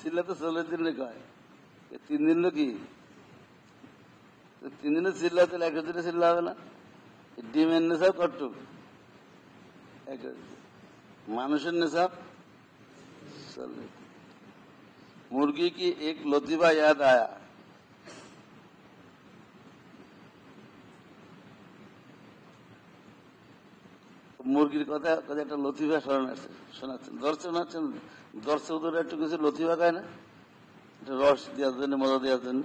চিল্লাতে 40 দিন কয়, 3 দিন কি 3 দিনে চিল্লাতে 100 দিনে চিল্লা হবে না? ডিমের নেশাব কটুক, মানুষের নেশাব 40। मुर्गी की एक लतीफा याद आया। মুরগির কথা একটা লতিফা শোনাচ্ছেন, দর্শক একটু কিছু লতিফা খায় না, রস দেওয়ার জন্য, মজা দেওয়ার জন্য।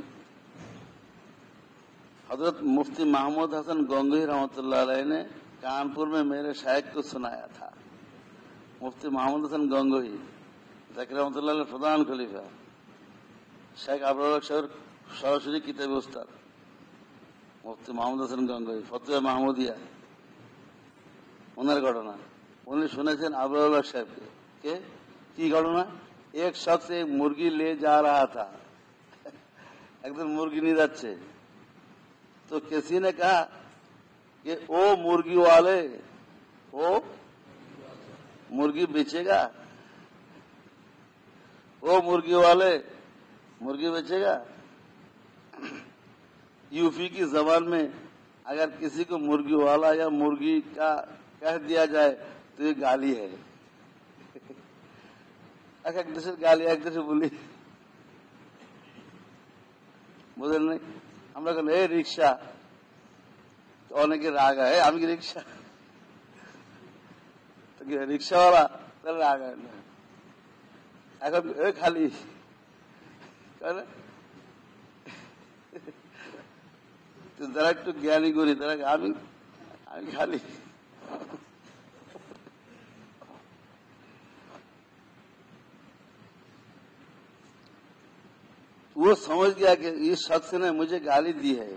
हजरत मुफ्ती महमूद हसन गंगोही रहमतुल्लाह अलैह ने कानपुर में मेरे शायख को सुनाया था। मुफ्ती महमूद हसन गंगोही জাকির রহমতুল্লাহ প্রধান খলিফা, শেখ আবরার সাহেব সরাসরি কিতাবে উস্তাদ মুফতি মাহমুদ হাসান গঙ্গোহী, ফতোয়া মাহমুদিয়া, ওনার ঘটনা। উনি শুনেছেন আবরার সাহেবকে। কে কি ঘটনা? এক শख्स एक मुर्गी ले जा रहा था, একজন মুরগি নিয়ে যাচ্ছে, তো किसी ने कहा कि ओ मुर्गी वाले, ओ मुर्गी बेचेगा, ओ मुर्गी वाले मुर्गी बेचेगा। यूपी की जबान में अगर किसी को मुर्गी वाला या मुर्गी का कह दिया जाए तो ये गाली है। एक देशेर गाली एक देशे বলি, বুঝলেন না? আমরা বলি এই রিকশা, তো অনেকে রাগ হয়, আমি কি রিকশা, তো কি রিকশাওয়ালা, তাহলে রাগ হয় না। এখন খালি যারা একটু জ্ঞানী করি তারা আমি खाली वो समझ गया कि इस शख्स ने मुझे गाली दी है,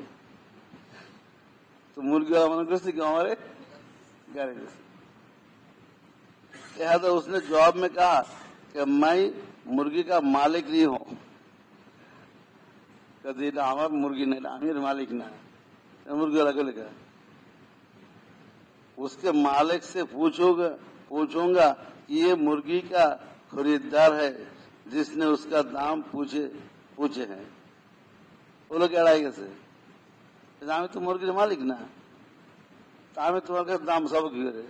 तो मुर्गी वाला मन करते कि हमारे गाली दी। लिहाजा उसने जवाब में कहा कि मैं मुर्गी का मालिक नहीं हूं। कभी हमारा मुर्गी नहीं, आमिर मालिक ना, मुर्गी वाला को लिखा, उसके मालिक से पूछूंगा कि ये मुर्गी का खरीदार है जिसने उसका दाम पूछे हैं। वो लोग এড়াই গেছে, আমি তো মুরগির মালিক না, তা আমি তোমার কাছে দাম সব কি করে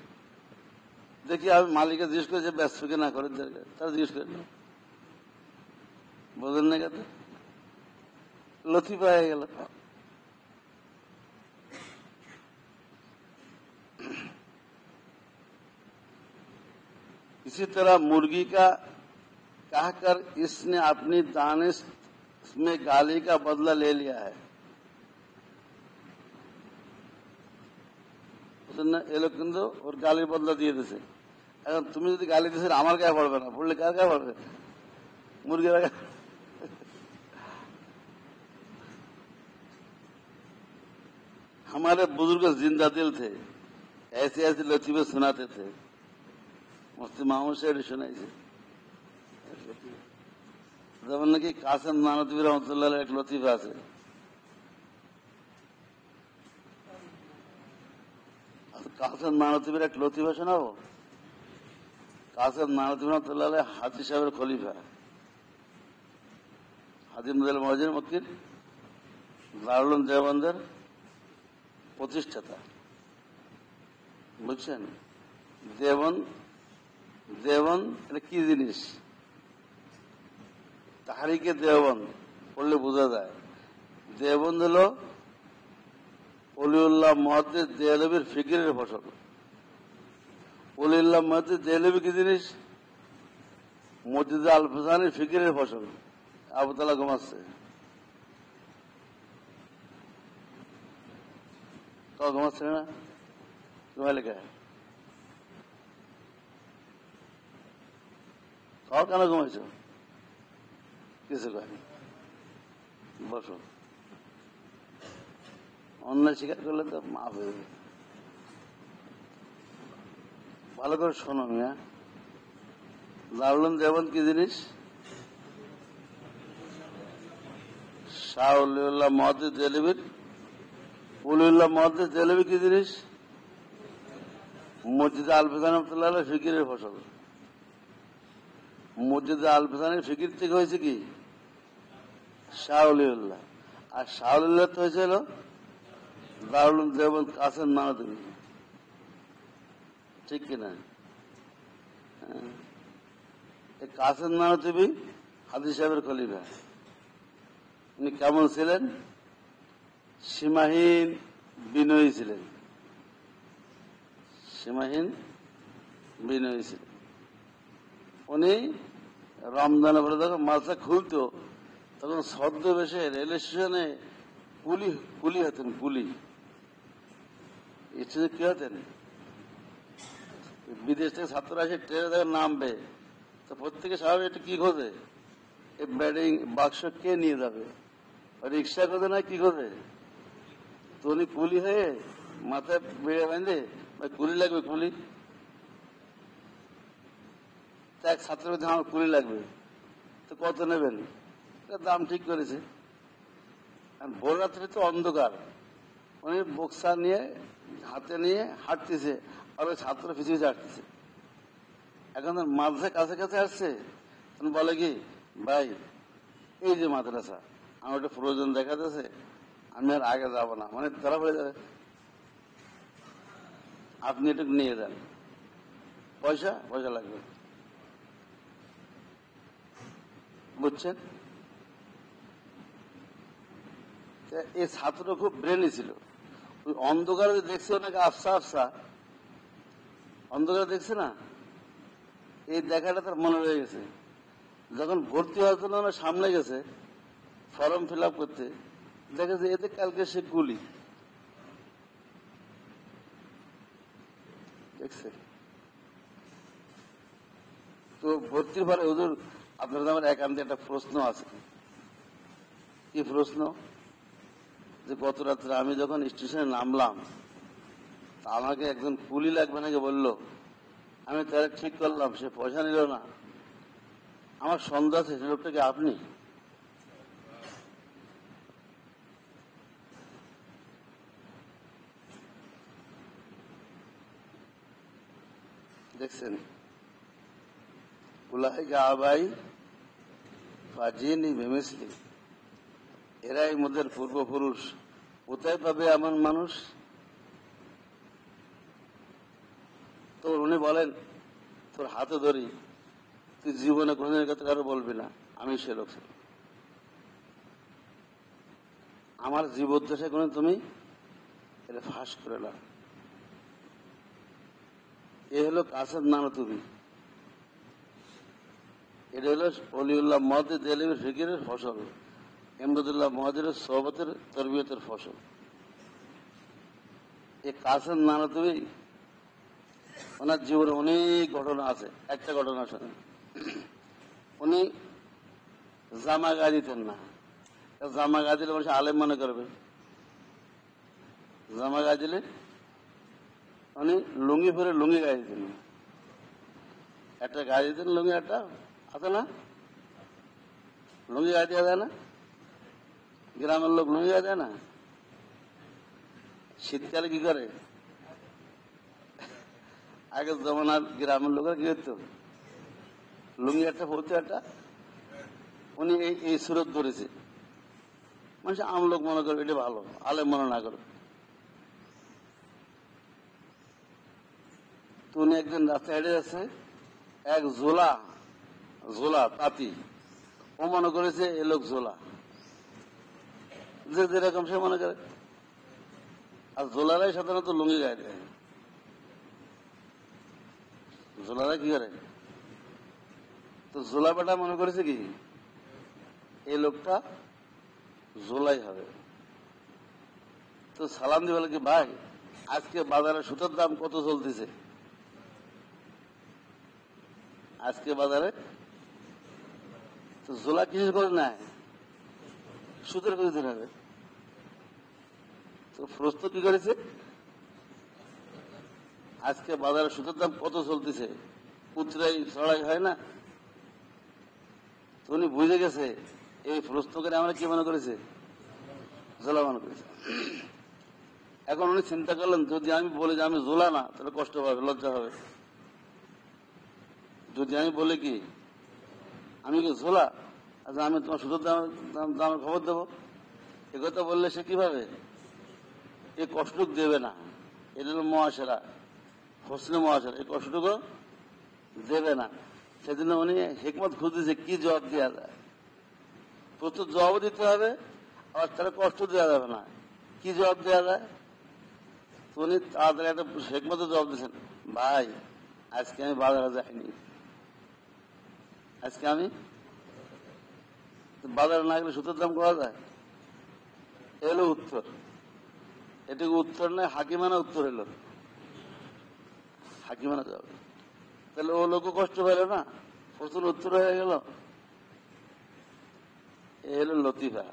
দেখি। আমি মালিককে জিজ্ঞেস করে যে ব্যস্ত কি না করে, তারা জিজ্ঞেস করে না, বোঝেন না কথা, লতিফা হয়ে গেল। इसी तरह मुर्गी का कहकर इसने अपनी दानिश में गाली का बदला ले लिया है। ये लोग किन्तु और गाली बदला दिए थे। এখন তুমি যদি গালি দিছো আমার গায়ে পড়বে না, পড়লে কার গায়ে পড়বে? মুরগির গায়ে। हमारे बुजुर्ग जिंदा दिल थे, ऐसे ऐसे लतीफे सुनाते थे। मुफ्ती मामूद साहब सुनाई थे যেমন নাকি কাসেম নানতবী রহমতুল্লাহ এক লতিফা আছে। কাসেম নানতবীর এক লতিফা শোনাবো। কাসেম নানতবী রহমতুল্লাহ হাজি সাহেবের খলিফা, হাজি মুজাল মহাজির মক্কির দারুল উলুম দেওবন্দের প্রতিষ্ঠাতা, বুঝছেন? দেওবন্দ এটা কি জিনিস? তাহরিকে দেওবন্দ পড়লে বোঝা যায়। দেওবন্দ হল ওলিউল্লাহ মুহাদ্দিস দেহলভির ফিকিরের ফসল। ওলিউল্লাহ মুহাদ্দিস দেহলভি কি জিনিস? মুর্তজা আল ফিসানির ফিকিরের ফসল। আবু তালা ঘুমাচ্ছে, তো ঘুমাচ্ছে না, ঘুমাইলে কে? তাও কেন ঘুমাইছ? কিছু কয়নি, বসো। অন্যায় স্বীকার করলে তো মাফ হয়ে যাবে। ভালো করে শোনো মিয়া, দারুল উলুম দেওবন্দ কি জিনিস? শাহ ওলিউল্লাহ মুহাদ্দিস দেহলভির, ওলিউল্লাহ মুহাদ্দিস দেহলভি কি জিনিস? মুর্তজা আল ফিসানি রহমাতুল্লাহ আলাইহির ফিকিরের ফসল। মসজিদে আল ফিসানির ফিকির থেকে হয়েছে কি শাহ ওলিউল্লাহ, আর শাহ ওলিউল্লাহ তো হয়েছিল দারুল দেওবন্দ কাসেম নানতুবি, ঠিক কিনা? কাসেম নানতুবি হাদিস সাহেবের খলিফা। উনি কেমন ছিলেন? সীমাহীন বিনয়ী ছিলেন, সীমাহীন বিনয়ী ছিলেন। উনি রমজানের পরে যখন মাদ্রাসা খুলতো তখন ছদ্মবেশে রেল স্টেশনে কুলি হতেন, কুলি স্টেশনে কি হতেন? বিদেশ থেকে ছাত্ররা এসে ট্রেনে যখন নামবে তো প্রত্যেকে স্বাভাবিক একটু কি খোঁজে, এই ব্যাডিং বাক্স কে নিয়ে যাবে, রিক্সা খোঁজে না কি খোঁজে? তো উনি কুলি হয়ে মাথায় বেড়ে বেঁধে কুলি লাগবে, কুলি এক ছাত্রের মধ্যে আমার কুলি লাগবে, তো কত নেবেন? দাম ঠিক করেছে। ভোর রাত্রে তো অন্ধকার, উনি বক্সা নিয়ে হাতে নিয়ে হাঁটতেছে, আর ওই ছাত্র পিছিয়ে পিছিয়ে হাঁটতেছে। এখন মাদ্রাসা কাছে কাছে আসছে, বলে কি, ভাই এই যে মাদ্রাসা, আমার একটা প্রয়োজন দেখা যাচ্ছে, আমি আর আগে যাব না, মানে ধরা পড়ে যাবে, আপনি একটু নিয়ে যান, পয়সা পয়সা লাগবে, বুঝছেন? এই ছাত্র খুব ব্রেনি ছিল, ওই অন্ধকারে দেখছে ওনাকে আফসা আফসা, অন্ধকারে দেখছে না, এই দেখাটা তার মনে রয়ে গেছে। যখন ভর্তি হওয়ার জন্য ওনার সামনে গেছে ফর্ম ফিল আপ করতে, দেখেছে এতে কালকে সে কুলি দেখছে। তো ভর্তির পরে হুজুর আপনার আমার একান্তে একটা প্রশ্ন আছে। কি প্রশ্ন? যে গত রাত্রে আমি যখন স্টেশনে নামলাম তা আমাকে একজন কুলি লাগবে নাকি বললো, আমি তারা ঠিক করলাম, সে পয়সা নিল না, আমার সন্দেহ আছে সে লোকটা কি আপনি? দেখছেন, উলাইকা আবাই ফাজিনি বেমিসলি, এরাই মোদের পূর্বপুরুষ, কোথায় পাবে এমন মানুষ? তো উনি বলেন, তোর হাতে ধরি, তুই জীবনে কোনদিন কথা কারো বলবি না, আমি সে লোক ছিল, আমার জীবদ্দশায় কোনদিন তুমি এটা ফাঁস করে না। এ হলো কাসেম নানতুবি, এটা হলো অলিউল্লাহ মহদির দেহলভীর ফিকিরের ফসল, এমদাদুল্লাহ মহাজির সোহবতের তরবিয়তের ফসল। এই কাসেম নানতুবি ওনার জীবনে অনেক ঘটনা আছে, একটা ঘটনা শোনেন। উনি জামা গায়ে দিতেন না, জামা গায়ে দিলে মানুষ আলেম মনে করবে, জামা গায়ে দিলে উনি লুঙ্গি পরে লুঙ্গি গায়ে দিতেন, একটা গায়ে দিতেন লুঙ্গি, একটা আছে না লুঙ্গি গায়ে দেওয়া যায় না, গ্রামের লোক লুঙ্গি গায়ে দেয় না, শীতকালে কি করে? আগে জমানার গ্রামের লোকেরা কি করতো, লুঙ্গি একটা পড়তো একটা, উনি এই সুরত ধরেছে, মানুষ আম লোক মনে করবে এটা ভালো, আলেম মনে না করবে। তো উনি একদিন রাস্তায় হেঁটে যাচ্ছে, এক জোলা তাঁতি, ও মনে করেছে এ লোক জোলা, যে যেরকম সে মনে করে, আর জোলারাই সাধারণত লুঙ্গি গায়ে দেয়। জোলারা কি করে? তো জোলা বেটা মনে করেছে কি এই লোকটা জোলাই হবে, তো সালাম দিয়ে বলে কি, ভাই আজকে বাজারে সুতার দাম কত চলতেছে? আজকে বাজারে তো জোলা কিছু করে নেয়, সুতের করে দিতে হবে। তো প্রশ্ন কি করেছে, আজকে বাজারে সুতার দাম কত চলতেছে, উতরাই ছড়াই হয় না? তো উনি বুঝে গেছে এই প্রশ্ন করে আমরা কি মনে করেছে, জোলা মনে করেছে। এখন উনি চিন্তা করলেন, যদি আমি বলি যে আমি জোলা না, তাহলে কষ্ট পাবে, লজ্জা হবে। যদি আমি বলি কি আমি কি ঝোলা? আচ্ছা আমি তোমার সুদের দামের খবর দেবো? একথা বললে সে কিভাবে এই কষ্টটুকু দেবে না। এটা হলো মহাসেরা, হোসনে মহাসেরা, এই কষ্টটুকু দেবে না। সেদিন উনি হিকমত খুঁজতেছে কি জবাব দেওয়া যায়। প্রচুর জবাব দিতে হবে, আবার তারা কষ্ট দেওয়া যাবে না। কি জবাব দেওয়া যায়? উনি তাড়াতাড়ি একটা হিকমতে জবাব দিচ্ছেন, ভাই আজকে আমি বাজারে যাইনি, আজকে আমি বাজারে না গেলে সুদের দাম করা যায়? এলো উত্তর। এটুকু উত্তর নয়, হাকিমানা উত্তর এলো, হাকিমানা জবাব। তাহলে ও লোক কষ্ট পেল না, প্রচুর উত্তর হয়ে গেল। এ হলো লতিফা।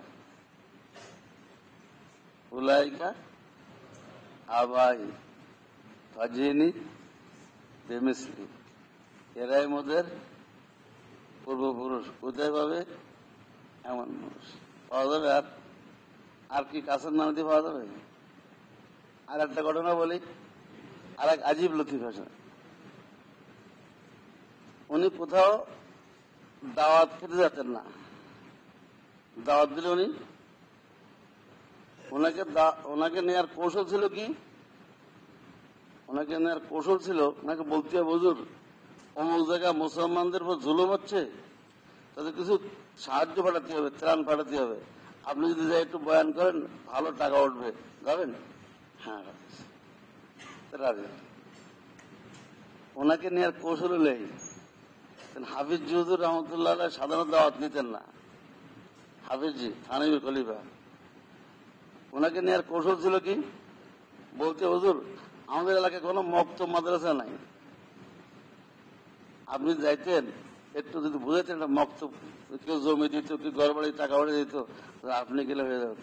উলাইকা আবাই ফাজিনি বেমিসলি, এরাই মোদের পূর্বপুরুষ। কোথায় পাবে? এমন মানুষ পাওয়া যাবে? আর কি কাছের নাম দিয়ে পাওয়া যাবে? আর একটা ঘটনা বলি, আর এক আজীব লতিফা। উনি কোথাও দাওয়াত খেতে যেতেন না। দাওয়াত দিলে উনি ওনাকে নেওয়ার কৌশল ছিল কি? ওনাকে নেওয়ার কৌশল ছিল, ওনাকে বলতে হবে, হুজুর অমুক জায়গায় মুসলমানদের উপর জুলুম হচ্ছে, তাদের কিছু সাহায্য পাঠাতে হবে, ত্রাণ পাঠাতে হবে। আপনি যদি যাই একটু বয়ান করেন, ভালো টাকা উঠবে, যাবেন? হ্যাঁ, রাজি। ওনাকে নেওয়ার কৌশল হলেই হাফিজ হুজুর রহমতুল্লাহ সাধারণ দাওয়াত নিতেন না। হাফিজজি থানভী খলিফা, ওনাকে নেওয়ার কৌশল ছিল কি? বলতে, হুজুর আমাদের এলাকায় কোনো মক্তব মাদ্রাসা নাই, আপনি যাইতেন একটু যদি বুঝাইতেন একটা মক্তব, কেউ জমি দিত, কেউ ঘর বাড়ি টাকা বাড়ি দিত, আপনি গেলে হয়ে যাবে।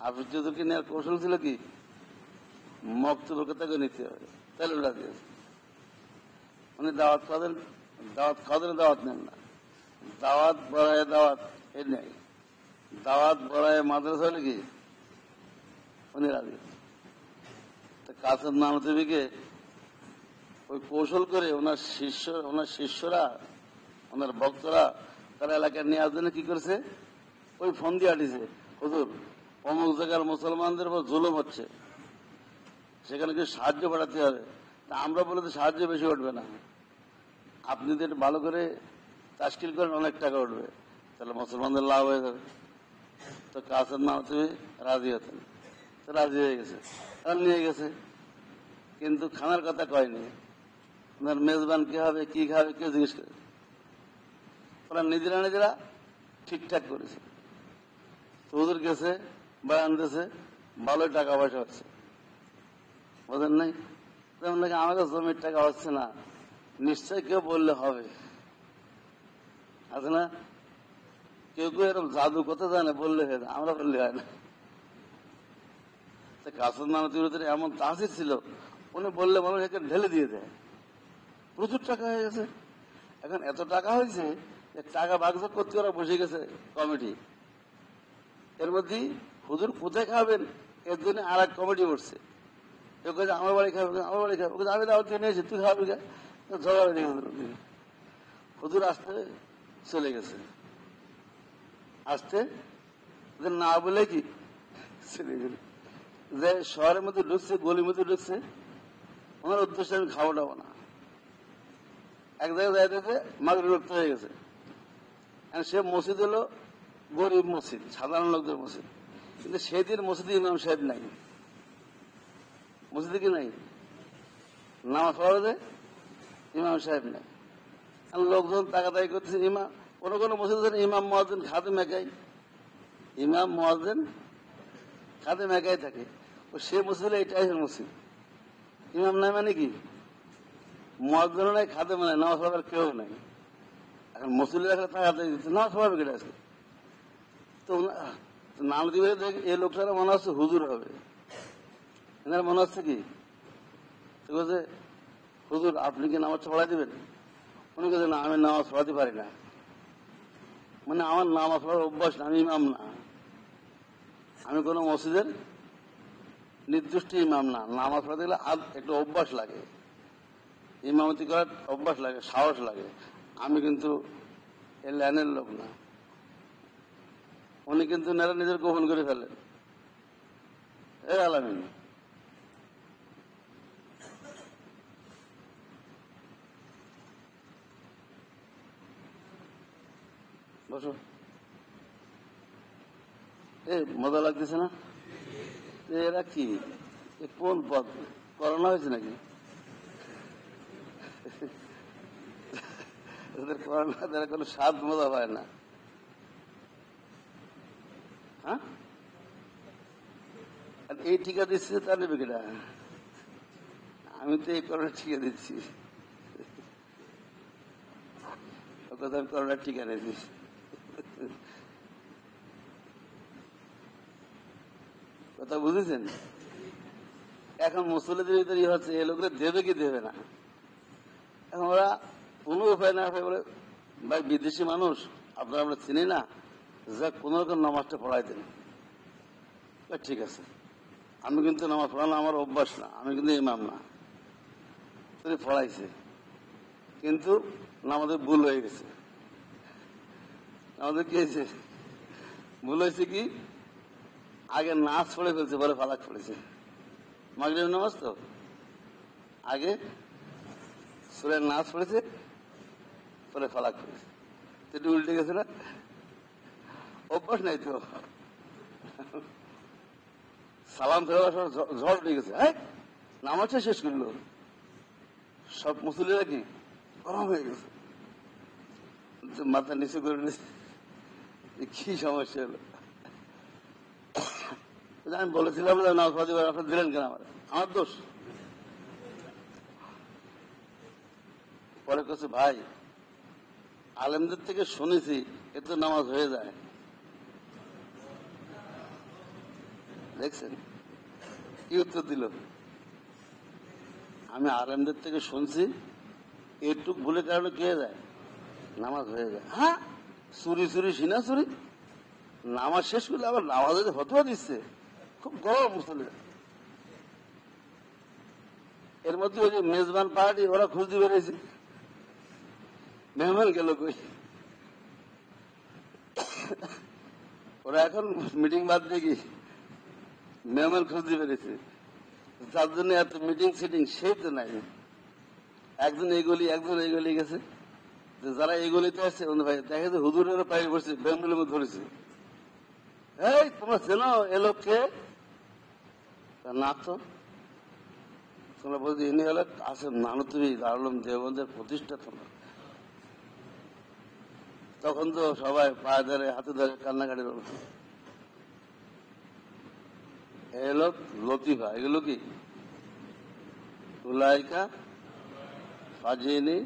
হাফিজ হুজুরকে নেওয়ার কৌশল ছিল কি? মক্তবের কথা নিতে হবে, তাহলে ওরা দিয়েছে। উনি দাওয়াত খাওয়াদের নেন না, দাওয়াত বড়ায় দাওয়াত এই নেই, দাওয়াত বড়ায় মাদ্রাসা হলে কি উনি রাজি। কাছের নাম দেবীকে ওই কৌশল করে ওনার শিষ্যরা, ওনার ভক্তরা, তারা এলাকায় নেওয়ার জন্য কি করেছে? ওই ফোন দিয়ে আটিছে, হুজুর অমুক জায়গার মুসলমানদের উপর জুলুম হচ্ছে, সেখানে কিছু সাহায্য পাঠাতে হবে। তা আমরা বলে তো সাহায্য বেশি উঠবে না, আপনি যদি একটু ভালো করে তাশকিল করেন অনেক টাকা উঠবে, তাহলে মুসলমানদের লাভ হয়ে যাবে। তো কাছের নাম তুমি রাজি হতেন, রাজি হয়ে গেছে, আর নিয়ে গেছে। কিন্তু খানার কথা কয়নি, ওনার মেজবান কি হবে, কি খাবে, কেউ জিজ্ঞেস করে। ওরা নিজেরা ঠিকঠাক করেছে। হুজুর গেছে, বয়ান দিয়েছে, ভালোই টাকা পয়সা হচ্ছে, বোঝেন নাই? তেমন নাকি আমাদের জমির টাকা হচ্ছে না, নিশ্চয় কেউ বললে হবে, আছে না? কেউ এরকম জাদু কথা জানে, বললে হয় না, আমরা বললে হয় না। কাসুর নাম তিরুদের এমন তাসির ছিল, উনি বললে মানুষ একে ঢেলে দিয়ে দেয়। প্রচুর টাকা হয়ে গেছে। এখন এত টাকা হয়েছে যে টাকা ভাগযোগ করতে ওরা বসে গেছে কমিটি। এর মধ্যে হুজুর কোথায় খাবেন এর জন্য আর এক কমিটি করছে। কেউ কে আমার বাড়ি খাবে, আমার বাড়ি খাবে, আমি দাওয়াত দিয়ে নিয়েছি, তুই খাবি, ঝগড়া হয়ে গেছে। হুজুর আসতে চলে গেছে, আসতে না বলে কি চলে গেল, যে শহরের মধ্যে ঢুকছে, গলির মধ্যে ঢুকছে, ওনার উদ্দেশ্যে আমি খাওয়া দাবো না। এক জায়গায় যাইতেছে, মাগরিব রক্ত হয়ে গেছে। সে মসজিদ হলো গরিব মসজিদ, সাধারণ লোকদের মসজিদ, কিন্তু সেদিন মসজিদে ইমাম সাহেব নাই। মসজিদে কি নাই? নামাজ পড়া যায়, ইমাম সাহেব নাই। লোকজন তাকাতাকি করতেছে, ইমাম কোনো মসজিদ ইমাম মুয়াজ্জিন খাদেম একাই, ইমাম মুয়াজ্জিন খাদেম একাই থাকে। সে মসজিদ এটাই মসজিদ, ইমাম নাই মানে কি? মুয়াজ্জিনও নাই, খাদেম নাই, নামাজ পড়ার কেউ নাই। এখন মসজিদে রাখলে তাকাতাকি দিচ্ছে, নামাজ পড়াবে কেটে আসলে। তো নাম দিবে, এই লোকটারা মনে হচ্ছে হুজুর হবে, এনার মনে হচ্ছে কি বলছে, হুজুর আপনি কি নামাজ পড়াই দিবেন? উনি বলছে, না আমি নামাজ পড়াতে পারি না। মানে আমার নামাজ পড়ার অভ্যাস না, আমি ইমাম না, আমি কোন মসজিদের নির্দিষ্ট ইমাম না। নামাজ পড়াতে গেলে একটু অভ্যাস লাগে, ইমামতি করার অভ্যাস লাগে, সাহস লাগে। আমি কিন্তু এই লাইনের লোক না। উনি কিন্তু নিজের গোপন করে ফেলেন। এ আলামিন বসো। এ মজা লাগতেছে না? এরা কি, কোন পদ? করোনা হয়েছে নাকি? এদের করোনা তারা কোনো স্বাদ মজা পায় না। হ্যাঁ, এই টিকা দিচ্ছি তার নেবে কিনা? আমি তো এই করোনা টিকা দিচ্ছি। আমি করোনার টিকা নিয়েছি। কথা বুঝেছেন? এখন মুসলিদের ভিতরে হচ্ছে এই লোকরা দেবে কি দেবে না। এখন ওরা কোনো উপায় না বলে, ভাই বিদেশি মানুষ আপনারা আমরা চিনি না, যা কোন রকম নামাজটা পড়াই দেন। ঠিক আছে, আমি কিন্তু নামাজ পড়ানো আমার অভ্যাস না, আমি কিন্তু ইমাম না। তিনি পড়াইছে, কিন্তু নামাজে ভুল হয়ে গেছে। আমাদের কি হয়েছে? ভুল হয়েছে কি, আগে নাচ পড়ে ফেলছে, পরে ফালাক পড়েছে। মাগরিব নামাজ তো আগে সূরা নাচ পড়েছে, পরে ফালাক পড়েছে। সেটা উল্টে গেছে না? অভ্যাস নাই তো। সালাম ফেরার ঝড় উঠে গেছে। হ্যাঁ, নামাজটা শেষ করলো, সব মুসলিরা কি গরম হয়ে গেছে, মাথা নিচু করে নিয়েছে। কি সমস্যা হলো? আমি বলেছিলাম নামাজ পড়াতে আপনার দিলেন কেন? আমার দোষ। পরে কাছে ভাই আলেমদের থেকে শুনেছি এতে নামাজ হয়ে যায়। দেখছেন কি উত্তর দিল? আমি আলেমদের থেকে শুনছি এটুক ভুলের কারণে কি হয়ে যায়? নামাজ হয়ে যায়। হ্যাঁ, চুরি চুরি সিনা চুরি, নামাজ শেষ করলে আবার নামাজ ফতোয়া দিচ্ছে। খুব গরম মুসলিম। এর মধ্যে ওই যে মেজবান পার্টি ওরা খুঁজতে বেরিয়েছে, মেহমান গেল কই? ওরা এখন মিটিং বাদ দিয়ে মেহমান খুঁজতে পেরেছে। যার জন্য এত মিটিং সিটিং সেই তো নাই। একজন এইগুলি একজন এইগুলি গেছে, যারা এইগুলিতে আসছে ভাই দেখে যে হুজুরের পায়ে বসছে, বেঙ্গুলির মধ্যে ধরেছে। এই তোমরা চেনো এ লোককে? না তো। তোমরা বলছি ইনি হলে আসেন নানতুবি দারুল দেওবন্দের প্রতিষ্ঠাতা। তখন তো সবাই পায়ে ধরে হাতে ধরে কান্নাকাটি করছে। এলো লতিফা, এগুলো কি উলাইকা ফাজিনি।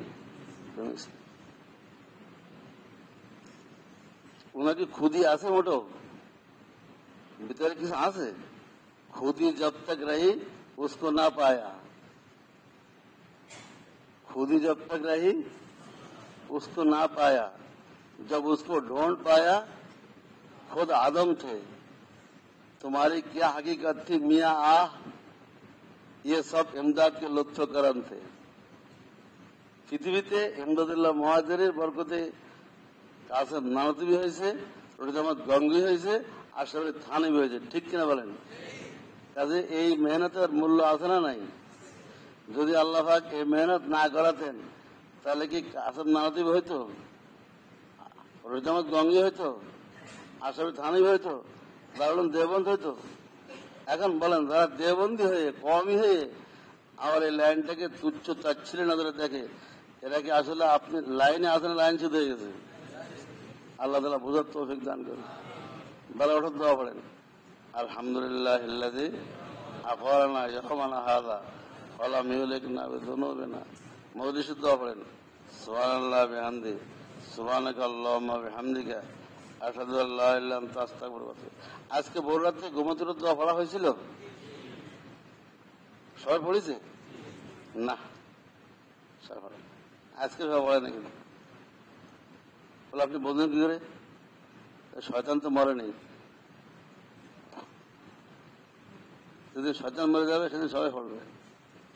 ওনাকে খুদি আছে মোটো? ভিতরে কিছু আছে? खुदी जब तक रही उसको ना पाया, खुदी जब तक रही उसको ना पाया, जब उसको ढूंढ पाया खुद आदम थे, तुम्हारी क्या हकीकत थी मियां आह, ये सब इमदाद के लुत्फकरम थे। পৃথিবীতে ইমদাদুল্লাহ মুহাজিরের বরকতে কাসেম নানতুবি হয়েছে, রোজামাত গঙ্গি হয়েছে, আশরাফ থানভী হয়েছে। ঠিক কিনা বলেন? কাজে এই মেহনতের মূল্য আছে না নাই? যদি আল্লাহ পাক এই মেহনত না করাতেন তাহলে কি কাসেম নানতুবি হইতো, রোজামাত গঙ্গি হইতো, আশরাফ থানভী হইতো, দারুল দেওবন্দ হইতো? এখন বলেন, যারা দেওবন্দি হয়ে কমই হয়ে আবার এই লাইনটাকে তুচ্ছ তাচ্ছিল্যের নজরে দেখে, এরা কি আসলে আপনি লাইনে আসেন, লাইন শুধু হয়ে গেছে? আল্লাহ তাআলা বুঝার তৌফিক দান করেন। বেলা ওঠার দোয়া পড়েন, আলহামদুলিল্লাহ ইল্লাযী আফারানা ইয়াওমানা হাযা ওয়া লাম ইউহলিকনা বিযুনুবিনা। মজলিসে দোয়া পড়েন, সুবহানাল্লাহি ওয়া বিহামদিহি সুবহানাকা আল্লাহুম্মা ওয়া বিহামদিকা আশহাদু আল্লা ইলাহা ইল্লা আনতা আস্তাগফিরুকা ওয়া আতুবু ইলাইক। আজকে ভোর রাতে ঘুমোতের দোয়া পড়া হয়েছিল? সবাই পড়েছে না? সবাই পড়ে আজকে সবাই পড়ে না কিন্তু। বলে আপনি বলছেন কি করে? শয়তান তো মরে নেই। যেদিন শয়তান মরে যাবে সেদিন সবাই পড়বে।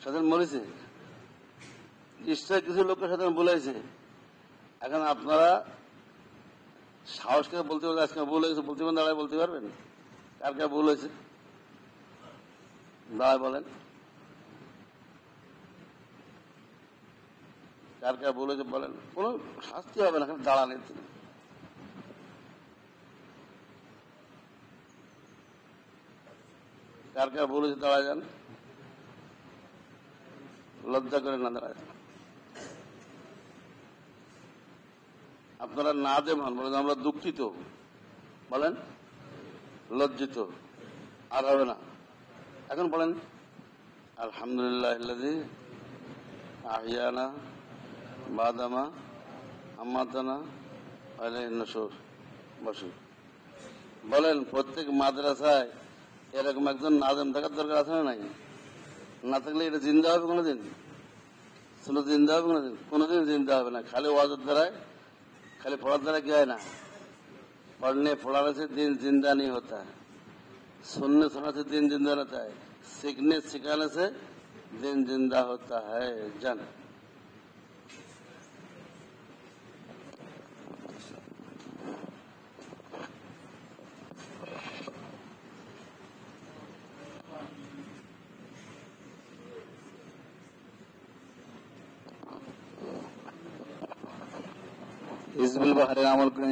শয়তান মরেছে? নিশ্চয় কিছু লোকের সাথে বলেছে। এখন আপনারা সাহস করে বলতে পারবেন আজকে ভুল হয়েছে, বলতে পারেন, দাঁড়ায় বলতে পারবেন কার কার ভুল হয়েছে? দাঁড়ায় বলেন কার কার ভুল হয়েছে বলেন। কোন শাস্তি হবে না, দাঁড়ালেন তিনি। কার কার ভুল হয়েছে দাঁড়ায় যান, লজ্জা করে না দাঁড়ায়। আপনারা না দেবেন বলেন আমরা দুঃখিত, বলেন লজ্জিত, আর হবে না। এখন বলেন আলহামদুলিল্লাহ আহিয়ানা বাদামা আমাতানা বসু। বলেন প্রত্যেক মাদ্রাসায় এরকম একজন নাজেম থাকার দরকার আছে না নাই? না থাকলে এটা জিন্দা হবে কোনোদিন? শুনে জিন্দা হবে কোনোদিন? কোনোদিন জিন্দা হবে না। খালি ওয়াজের দ্বারায়, खाली पढ़ा द्वारा क्या है ना, पढ़ने पढ़ाने से दिन जिंदा नहीं होता है, सुनने सुनाने से दिन जिंदा रहता है, सीखने सिखाने से दिन जिंदा होता है। जन হিজবুল বাহারের আমল করে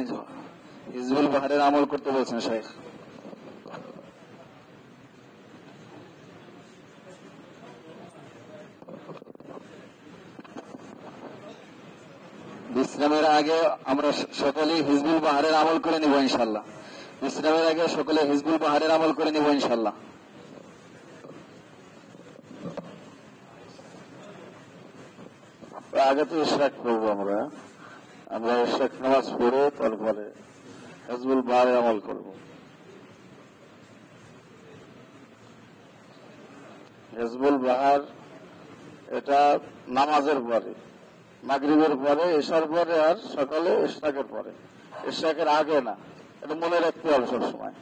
হিজবুল বাহারের আমল করতে বলছেন শেখ। বিশ্রামের আগে আমরা সকলে হিজবুল বাহারের আমল করে নিব ইনশাল্লাহ। বিশ্রামের আগে সকলে হিজবুল বাহারের আমল করে নিব ইনশাল্লাহ। আগে তো ইশরাক করবো আমরা ইশরাক নামাজ পড়ে তারপরে হিজবুল বাহারের আমল করব। হিজবুল বাহার এটা নামাজের পরে, মাগরিবের পরে, এশার পরে, আর সকালে ইশরাকের পরে, ইশরাকের আগে না। এটা মনে রাখতে হবে সবসময়।